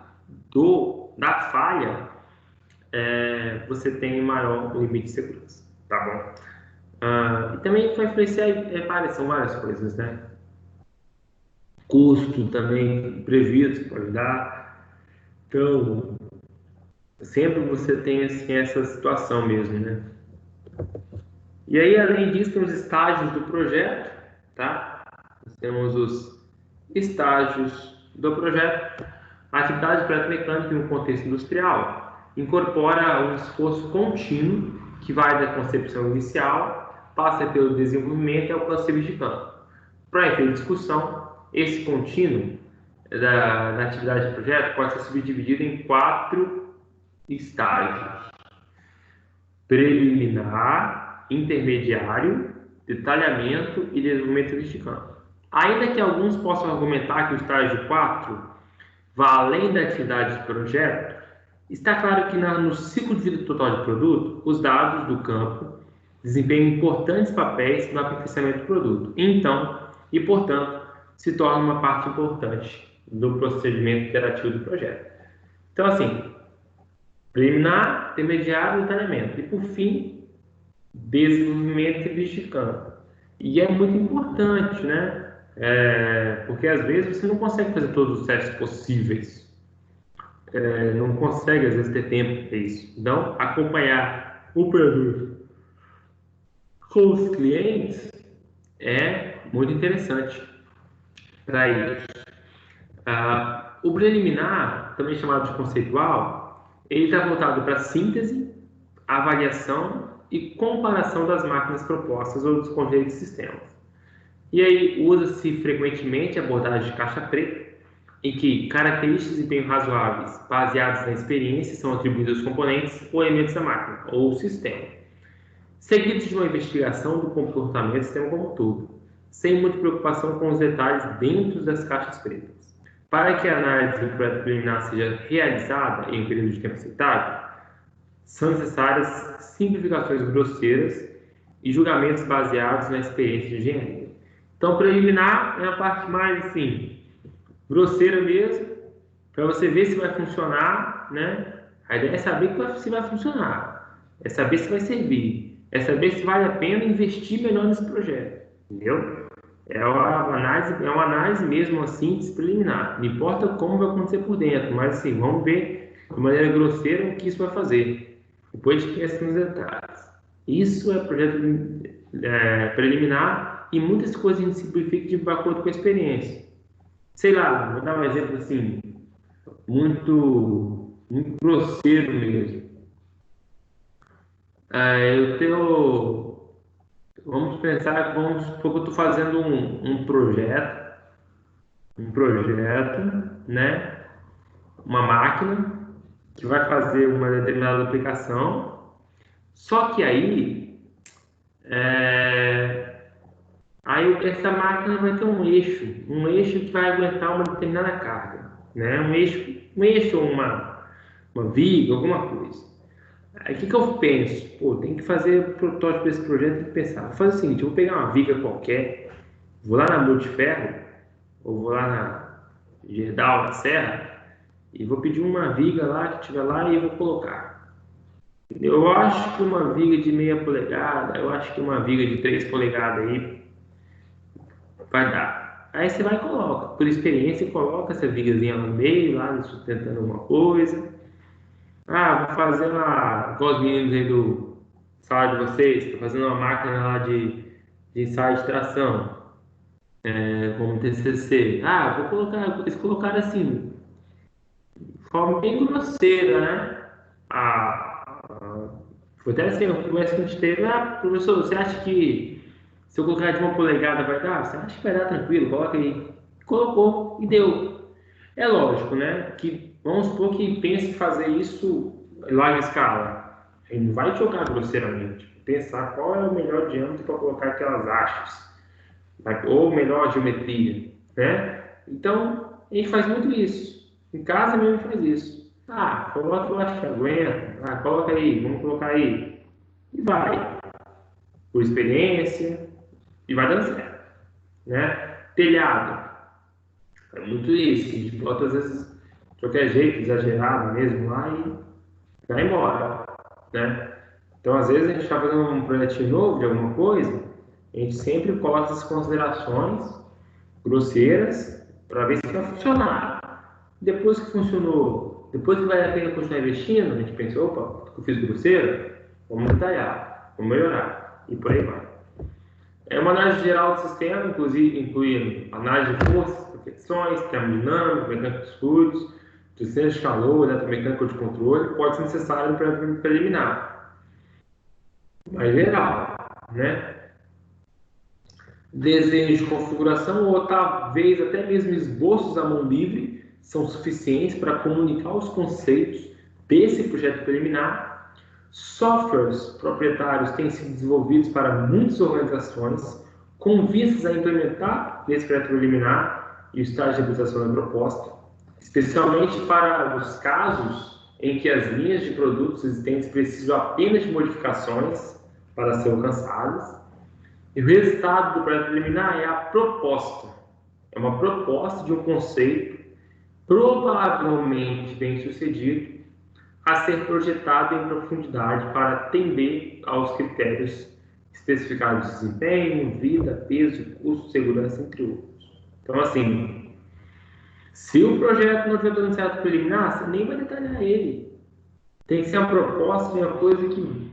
da falha, você tem maior limite de segurança, tá bom? E também vai influenciar, são várias coisas, né? Custo também previsto pode dar. Então, sempre você tem assim, essa situação mesmo, né? E aí, além disso, tem os estágios do projeto, tá? Nós temos os estágios do projeto. A atividade de projeto mecânico em um contexto industrial incorpora um esforço contínuo que vai da concepção inicial, passa pelo desenvolvimento e alcance o serviço de campo. Para efeito de discussão, esse contínuo da atividade de projeto pode ser subdividido em 4 estágios: preliminar, intermediário, detalhamento e desenvolvimento serviço de campo. Ainda que alguns possam argumentar que o estágio 4 vá além da atividade de projeto, está claro que no ciclo de vida total de produto, os dados do campo desempenham importantes papéis no aperfeiçoamento do produto. Então, e portanto, se torna uma parte importante do procedimento iterativo do projeto. Então, assim, preliminar, intermediário, detalhamento. E, por fim, desenvolvimento e serviço de campo. E é muito importante, né? Porque às vezes você não consegue fazer todos os testes possíveis. Não consegue, às vezes, ter tempo para isso. Então, acompanhar o produto com os clientes é muito interessante para isso. O preliminar, também chamado de conceitual, ele está voltado para síntese, avaliação e comparação das máquinas propostas ou dos conjuntos de sistemas. E aí usa-se frequentemente a abordagem de caixa preta, em que características de desempenho razoáveis, baseadas na experiência, são atribuídas aos componentes ou elementos da máquina ou sistema, seguidos de uma investigação do comportamento do sistema como um todo, sem muita preocupação com os detalhes dentro das caixas pretas. Para que a análise do projeto preliminar seja realizada em um período de tempo aceitável, são necessárias simplificações grosseiras e julgamentos baseados na experiência de engenharia. Então, preliminar é a parte mais, assim, grosseira mesmo, para você ver se vai funcionar, né? A ideia é saber se vai funcionar, é saber se vai servir, é saber se vale a pena investir melhor nesse projeto, entendeu? É uma análise mesmo, assim, preliminar. Não importa como vai acontecer por dentro, mas, assim, vamos ver de maneira grosseira o que isso vai fazer. Depois pensa nos detalhes. Isso é projeto preliminar e muitas coisas a gente simplifica de acordo com a experiência. Sei lá, vou dar um exemplo assim, muito, muito grosseiro mesmo. Vamos supor que eu estou fazendo um projeto, né? Uma máquina que vai fazer uma determinada aplicação, só que aí essa máquina vai ter um eixo que vai aguentar uma determinada carga, né? Um eixo ou uma viga, alguma coisa. Aí o que eu penso? Pô, tem que fazer o protótipo desse projeto, tem que pensar. Vou fazer o seguinte, eu vou pegar uma viga qualquer, vou lá na Multiferro, ou vou lá na Gerdau, na Serra, e vou pedir uma viga lá que tiver lá e vou colocar. Eu acho que uma viga de meia polegada, eu acho que uma viga de 3 polegadas aí vai dar. Aí você vai e coloca, por experiência, coloca essa vigazinha no meio, lá sustentando alguma coisa. Vou fazer lá, igual os meninos aí do salário de vocês, tô fazendo uma máquina lá de ensaio de tração, como TCC. Vou colocar, eles colocaram assim, de forma bem grosseira, né? Foi até assim, eu conversa que a gente teve, professor, você acha que se eu colocar de 1 polegada vai dar? Você acha que vai dar tranquilo? Coloca aí. Colocou e deu. É lógico, né? Que vamos supor que pense em fazer isso em larga escala. Ele não vai jogar grosseiramente. Pensar qual é o melhor diâmetro para colocar aquelas hastes, ou melhor geometria, né? Então, a gente faz muito isso. Em casa mesmo faz isso. Coloca lá, aguenta. Coloca aí, vamos colocar aí. E vai. Por experiência. E vai dando certo. Né? Telhado. É muito isso. A gente bota às vezes de qualquer jeito, exagerado mesmo lá e vai embora. Né? Então, às vezes, a gente está fazendo um projetinho novo de alguma coisa, a gente sempre coloca essas considerações grosseiras para ver se vai funcionar. Depois que funcionou, depois que vale a pena continuar investindo, a gente pensa, opa, eu fiz grosseiro, vamos detalhar, vamos melhorar, e por aí vai. É uma análise geral do sistema, incluindo análise de forças, perfecções, termodinâmica, mecânica dos fluidos, sistema de calor, eletromecânica de controle, pode ser necessário para preliminar, mas geral, né? Desenhos de configuração ou talvez até mesmo esboços à mão livre são suficientes para comunicar os conceitos desse projeto preliminar. Softwares proprietários têm sido desenvolvidos para muitas organizações com vistas a implementar esse projeto preliminar e o estágio de habilitação da proposta, especialmente para os casos em que as linhas de produtos existentes precisam apenas de modificações para serem alcançadas. E o resultado do projeto preliminar é a proposta. É uma proposta de um conceito provavelmente bem sucedido a ser projetado em profundidade para atender aos critérios especificados de desempenho, vida, peso, custo, segurança, entre outros. Então, assim, se o projeto não tiver dando certo preliminar, você nem vai detalhar ele. Tem que ser uma proposta de uma coisa que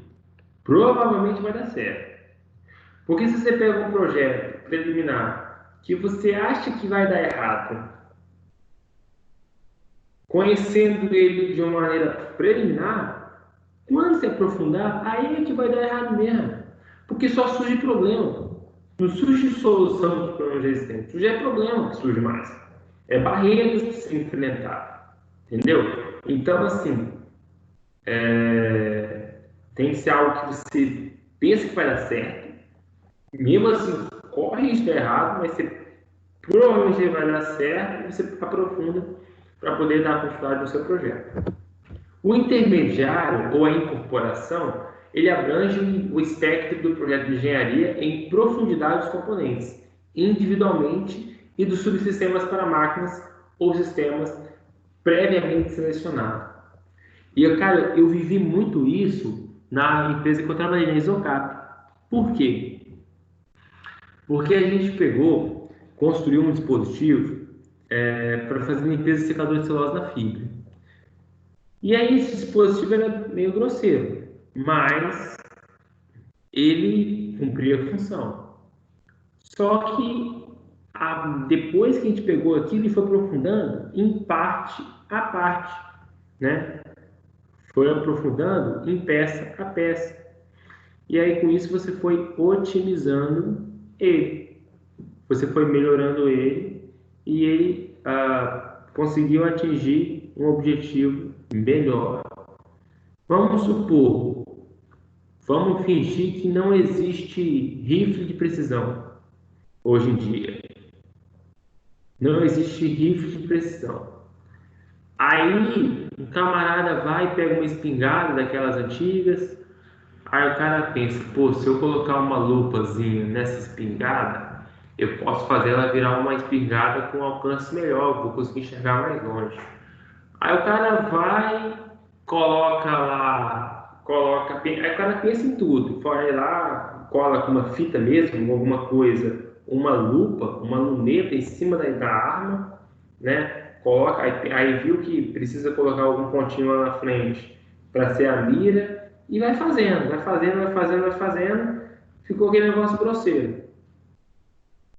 provavelmente vai dar certo. Porque se você pega um projeto preliminar que você acha que vai dar errado, conhecendo ele de uma maneira preliminar, quando se aprofundar, aí é que vai dar errado mesmo. Porque só surge problema. Não surge solução de problemas existentes. Surge problema que surge mais. É barreiras que se enfrentar. Entendeu? Então, assim, tem que ser algo que você pensa que vai dar certo. Mesmo assim, corre risco de dar errado, mas você provavelmente vai dar certo e você aprofunda para poder dar continuidade no seu projeto. O intermediário ou a incorporação, ele abrange o espectro do projeto de engenharia em profundidade dos componentes, individualmente e dos subsistemas para máquinas ou sistemas previamente selecionados. E, cara, eu vivi muito isso na empresa que eu trabalhei, na Isocap. Por quê? Porque a gente construiu um dispositivo para fazer limpeza de secador de celulose na fibra. E aí esse dispositivo era meio grosseiro, mas ele cumpria a função. Só que depois que a gente pegou aquilo e foi aprofundando, em parte a parte, né? Foi aprofundando em peça a peça. E aí com isso você foi otimizando ele. Você foi melhorando ele e ele conseguiu atingir um objetivo melhor. Vamos fingir que não existe rifle de precisão hoje em dia. Não existe rifle de precisão. Aí o camarada vai e pega uma espingarda daquelas antigas. Aí o cara pensa, pô, se eu colocar uma lupazinha nessa espingarda, eu posso fazer ela virar uma espingarda com alcance melhor, vou conseguir enxergar mais longe. Aí o cara vai, aí o cara pensa em tudo, vai lá, cola com uma fita mesmo, alguma coisa, uma lupa, uma luneta em cima da arma, né? Coloca, aí viu que precisa colocar algum pontinho lá na frente para ser a mira e vai fazendo, ficou aquele negócio grosseiro.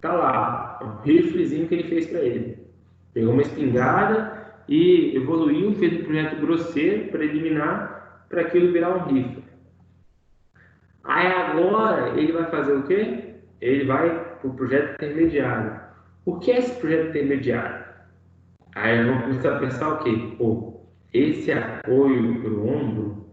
Tá lá, o riflezinho que ele fez para ele. Pegou uma espingarda e evoluiu, fez um projeto grosseiro, preliminar, para aquilo virar um rifle. Aí agora ele vai fazer o quê? Ele vai para o projeto intermediário. O que é esse projeto intermediário? Aí vamos começar a pensar o quê? Pô, esse apoio para o ombro,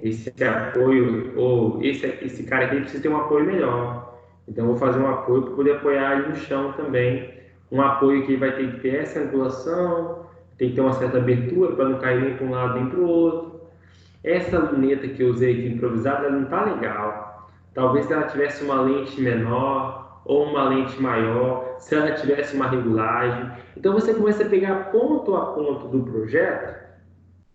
esse apoio, ou esse cara aqui precisa ter um apoio melhor. Então, eu vou fazer um apoio para poder apoiar ele no chão também, Um apoio que vai ter que ter essa angulação, tem que ter uma certa abertura para não cair nem para um lado nem para o outro. Essa luneta que eu usei aqui improvisada, ela não está legal. Talvez se ela tivesse uma lente menor ou uma lente maior, se ela tivesse uma regulagem. Então você começa a pegar ponto a ponto do projeto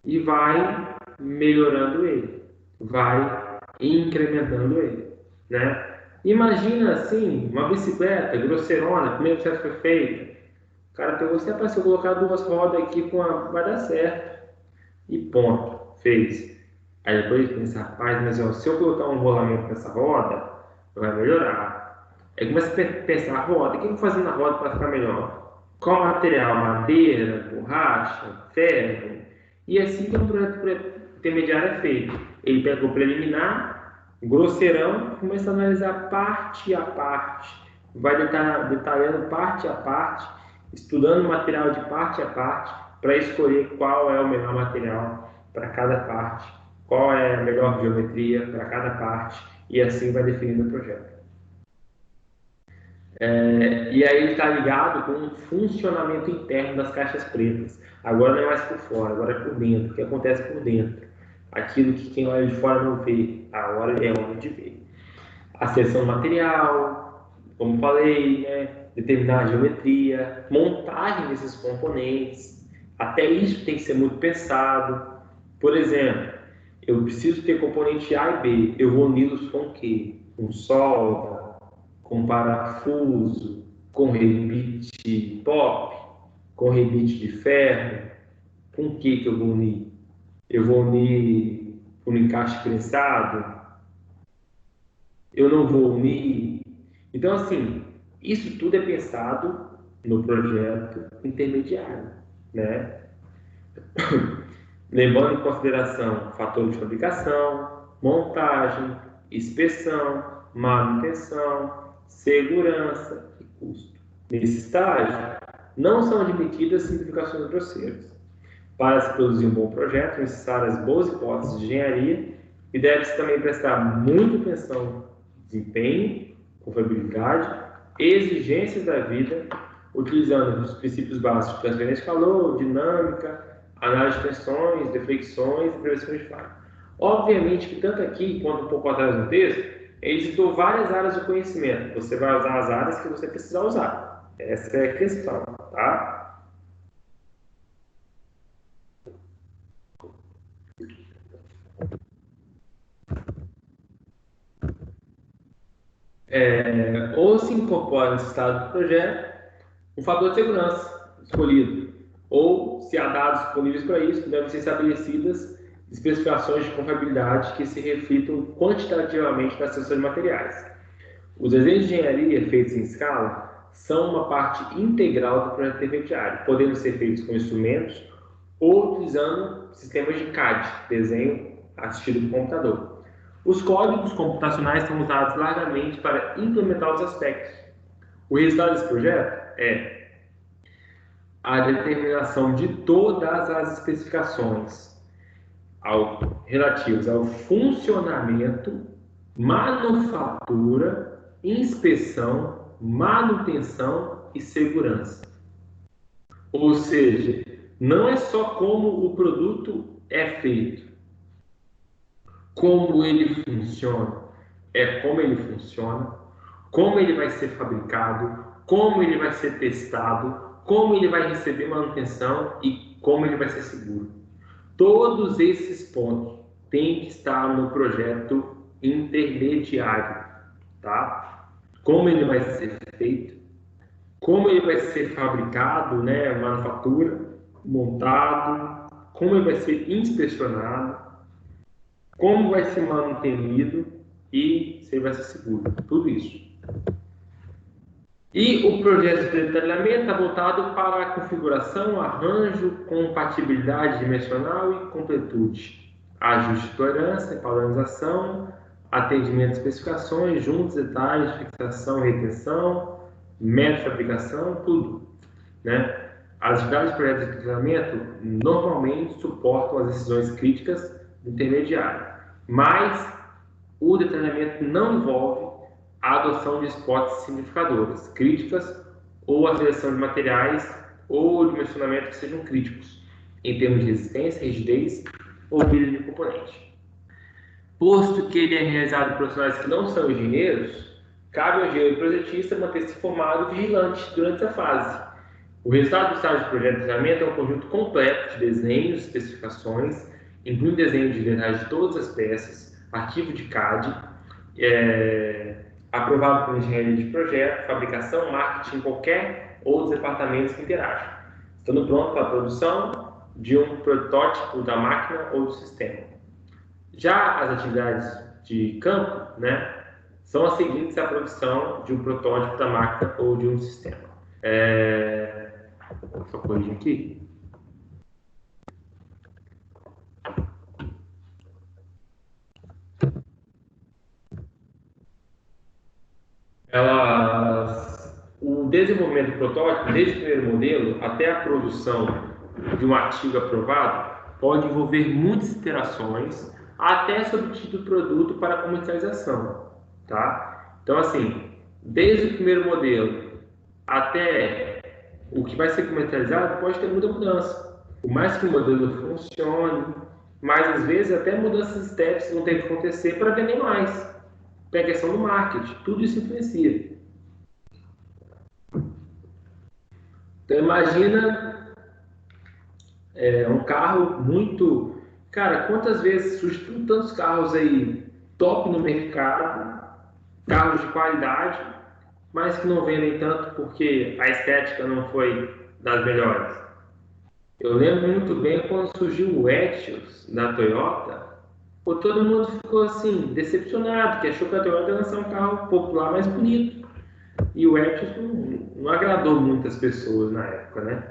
e vai melhorando ele, vai incrementando ele, né? Imagina assim, uma bicicleta grosseirona, a primeira bicicleta foi feita, o cara pegou, você apareceu colocar duas rodas aqui com a, vai dar certo, e ponto, fez. Aí depois pensa, rapaz, mas ó, se eu colocar um rolamento nessa roda, vai melhorar. Aí começa a pensar, a roda, o que eu vou fazer na roda para ficar melhor? Qual material? Madeira, borracha, ferro? E assim que um projeto intermediário é feito. Ele pega o preliminar, grosseirão, começa a analisar parte a parte. Vai detalhando parte a parte, estudando o material de parte a parte, para escolher qual é o melhor material para cada parte, qual é a melhor geometria para cada parte, e assim vai definindo o projeto. E aí ele está ligado com o funcionamento interno das caixas pretas. Agora não é mais por fora, agora é por dentro. O que acontece por dentro? Aquilo que quem olha de fora não vê, agora é hora de ver. A seleção do material, como falei, né? Determinar a geometria, montagem desses componentes. Até isso tem que ser muito pensado. Por exemplo, eu preciso ter componente A e B. Eu vou uni-los com o quê? Com solda, com parafuso, com rebite pop, com rebite de ferro. Com o que eu vou unir? Eu vou unir com um encaixe prensado? Eu não vou unir? Então, assim, isso tudo é pensado no projeto intermediário, né? Levando em consideração fator de fabricação, montagem, inspeção, manutenção, segurança e custo. Nesse estágio, não são admitidas simplificações grosseiras. Para se produzir um bom projeto, são necessárias boas hipóteses de engenharia e deve-se também prestar muita atenção no desempenho, confiabilidade, exigências da vida, utilizando os princípios básicos de transferência de calor, dinâmica, análise de tensões, deflexões e prevenção de falha. Obviamente que tanto aqui quanto um pouco atrás no texto, ele citou várias áreas de conhecimento. Você vai usar as áreas que você precisar usar. Essa é a questão, tá? Ou se incorpora nesse estado do projeto um fator de segurança escolhido, ou se há dados disponíveis para isso, devem ser estabelecidas especificações de confiabilidade que se reflitam quantitativamente na seleção de materiais. Os desenhos de engenharia feitos em escala são uma parte integral do projeto intermediário, podendo ser feitos com instrumentos ou utilizando sistemas de CAD, desenho assistido por computador. Os códigos computacionais são usados largamente para implementar os aspectos. O resultado desse projeto é a determinação de todas as especificações relativas ao funcionamento, manufatura, inspeção, manutenção e segurança. Ou seja, não é só como o produto é feito, como ele funciona, é como ele funciona, como ele vai ser fabricado, como ele vai ser testado, como ele vai receber manutenção e como ele vai ser seguro. Todos esses pontos têm que estar no projeto intermediário, tá? Como ele vai ser feito, como ele vai ser fabricado, né, manufatura, montado, como ele vai ser inspecionado, como vai ser mantenido e se ele vai ser seguro, tudo isso. E o projeto de detalhamento está voltado para a configuração, arranjo, compatibilidade dimensional e completude, ajuste de tolerância, padronização, atendimento de especificações, juntos, detalhes, fixação e retenção, método de fabricação, tudo, né? As atividades de projeto de detalhamento normalmente suportam as decisões críticas do intermediário, mas o detalhamento não envolve a adoção de hipóteses simplificadoras, críticas ou a seleção de materiais ou o dimensionamento que sejam críticos, em termos de resistência, rigidez ou brilho de componente. Posto que ele é realizado por profissionais que não são engenheiros, cabe ao engenheiro projetista manter-se informado e vigilante durante a fase. O resultado do estágio de projeto de treinamento é um conjunto completo de desenhos, especificações, incluindo desenho de detalhes de todas as peças, arquivo de CAD, aprovado pelo engenheiro de projeto, fabricação, marketing, qualquer outros departamentos que interajam, estando pronto para a produção de um protótipo da máquina ou do sistema. Já as atividades de campo, né, são as seguintes à produção de um protótipo da máquina ou de um sistema. Só corrigir aqui. O desenvolvimento do protótipo, desde o primeiro modelo até a produção de um artigo aprovado, pode envolver muitas iterações até ser obtido o produto para comercialização, tá? Então, assim, desde o primeiro modelo até o que vai ser comercializado, pode ter muita mudança. Por mais que o modelo funcione, mas às vezes até mudanças estéticas vão ter que acontecer para vender mais. Tem a questão do marketing, tudo isso influencia. Então imagina um carro muito... Cara, quantas vezes surgem tantos carros aí top no mercado, carros de qualidade, mas que não vendem tanto porque a estética não foi das melhores. Eu lembro muito bem quando surgiu o Etios da Toyota, todo mundo ficou assim, decepcionado, que achou que a Toyota ia lançar um carro popular mais bonito. E o Etios não agradou muitas pessoas na época, né?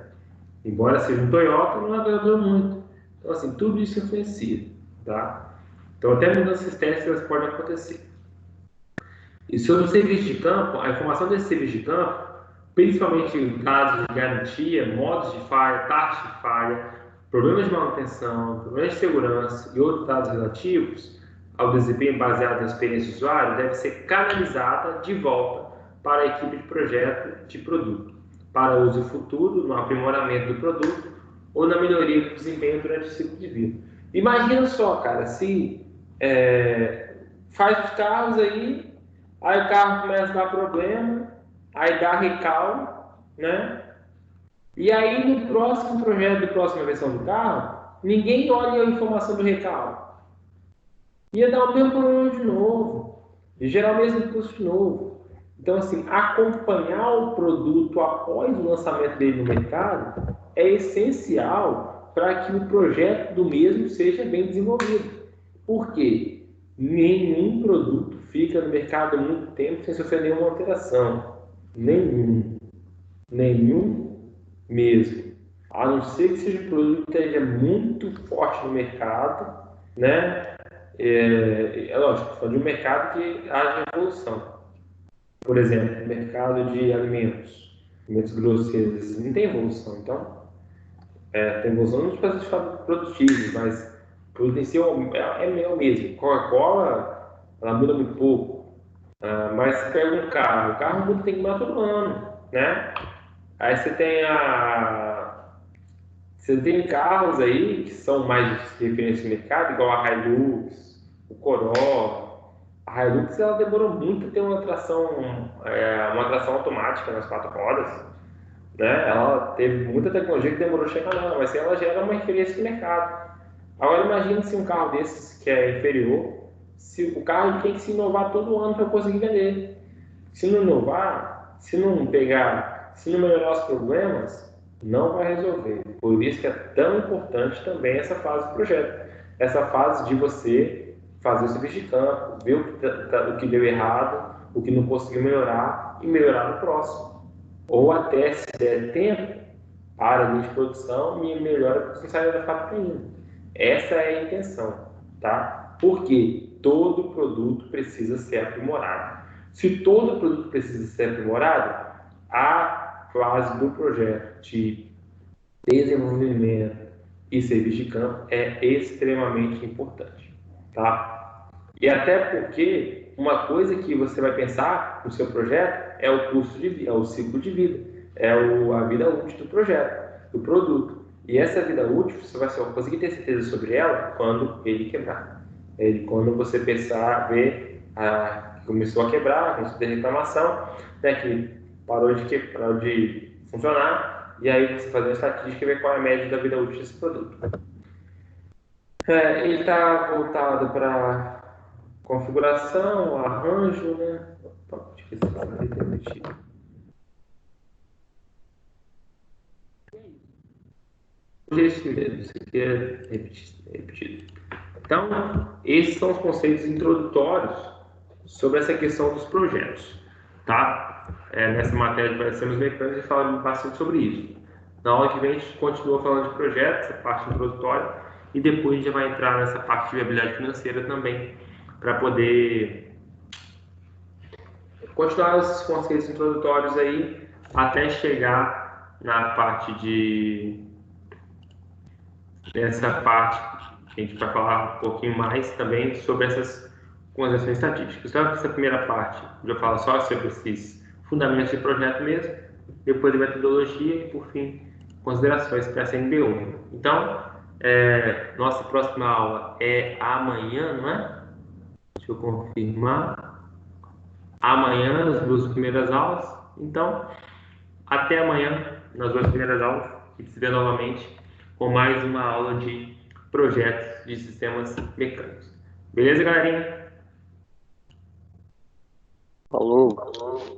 Embora seja um Toyota, não agradou muito. Então, assim, tudo isso influencia, tá? Então, até mudanças estéticas podem acontecer. E sobre o serviço de campo, a informação desse serviço de campo, principalmente em casos de garantia, modos de falha, taxa de falha, problemas de manutenção, problemas de segurança e outros dados relativos ao desempenho baseado na experiência do usuário, deve ser canalizada de volta para a equipe de projeto de produto, para uso futuro, no aprimoramento do produto ou na melhoria do desempenho durante o ciclo de vida. Imagina só, cara, se faz os carros aí o carro começa a dar problema, aí dá recall, né? E aí no próximo projeto, da próxima versão do carro, ninguém olha a informação do recall. Ia dar o mesmo problema de novo, e gerar o mesmo custo de novo. Então, assim, acompanhar o produto após o lançamento dele no mercado é essencial para que o projeto do mesmo seja bem desenvolvido. Por quê? Nenhum produto fica no mercado há muito tempo sem sofrer nenhuma alteração. Nenhum mesmo. A não ser que seja um produto que esteja muito forte no mercado, né? Lógico, falando de um mercado que haja evolução. Por exemplo, mercado de alimentos grosseiros, não tem evolução. Então, tem evolução nos processos produtivos, mas o produto em si é o mesmo. Coca-Cola, ela muda muito pouco. Mas se pega um carro, o carro muda, tem que mudar todo ano, né? Aí você tem carros aí que são mais de referência no mercado, igual a Hilux, o Corolla. A Hilux ela demorou muito a ter uma tração automática nas quatro rodas, né? Ela teve muita tecnologia que demorou a chegar lá, mas ela já era uma referência no mercado. Agora imagine se um carro desses que é inferior, se o carro tem que se inovar todo ano para conseguir vender. Se não inovar, se não melhorar os problemas, não vai resolver. Por isso que é tão importante também essa fase do projeto. Essa fase de você fazer o serviço de campo, ver o que deu errado, o que não conseguiu melhorar e melhorar no próximo. Ou até, se der tempo, para a linha de produção e melhora porque você sai da fábrica ainda. Essa é a intenção, tá? Porque todo produto precisa ser aprimorado. Se todo produto precisa ser aprimorado, a fase do projeto de desenvolvimento e serviço de campo é extremamente importante, tá? E até porque uma coisa que você vai pensar no seu projeto é o custo de vida, é o ciclo de vida. é a vida útil do projeto, do produto. E essa vida útil, você vai só conseguir ter certeza sobre ela quando ele quebrar. Quando você pensar, ver que começou a quebrar, começou a ter reclamação, né, que parou de funcionar, e aí você fazer uma estatística e ver qual é a média da vida útil desse produto. Ele está voltado para configuração, arranjo, né? Opa, acho que esse lado ali tem repetido. Esse mesmo, isso aqui é repetido. Então, esses são os conceitos introdutórios sobre essa questão dos projetos, tá? Nessa matéria de sistemas mecânicos, a gente fala bastante sobre isso. Na aula que vem, a gente continua falando de projetos, essa parte introdutória, e depois a gente vai entrar nessa parte de viabilidade financeira também, para poder continuar esses conceitos introdutórios aí, até chegar na parte dessa parte que a gente vai falar um pouquinho mais também sobre essas considerações estatísticas. Então, essa primeira parte eu já falo só sobre esses fundamentos de projeto mesmo, depois de metodologia e, por fim, considerações para essa MBO. Então, nossa próxima aula é amanhã, não é? Deixa eu confirmar. Amanhã, as duas primeiras aulas. Então, até amanhã, nas duas primeiras aulas, e se vê novamente com mais uma aula de projetos de sistemas mecânicos. Beleza, galerinha? Falou.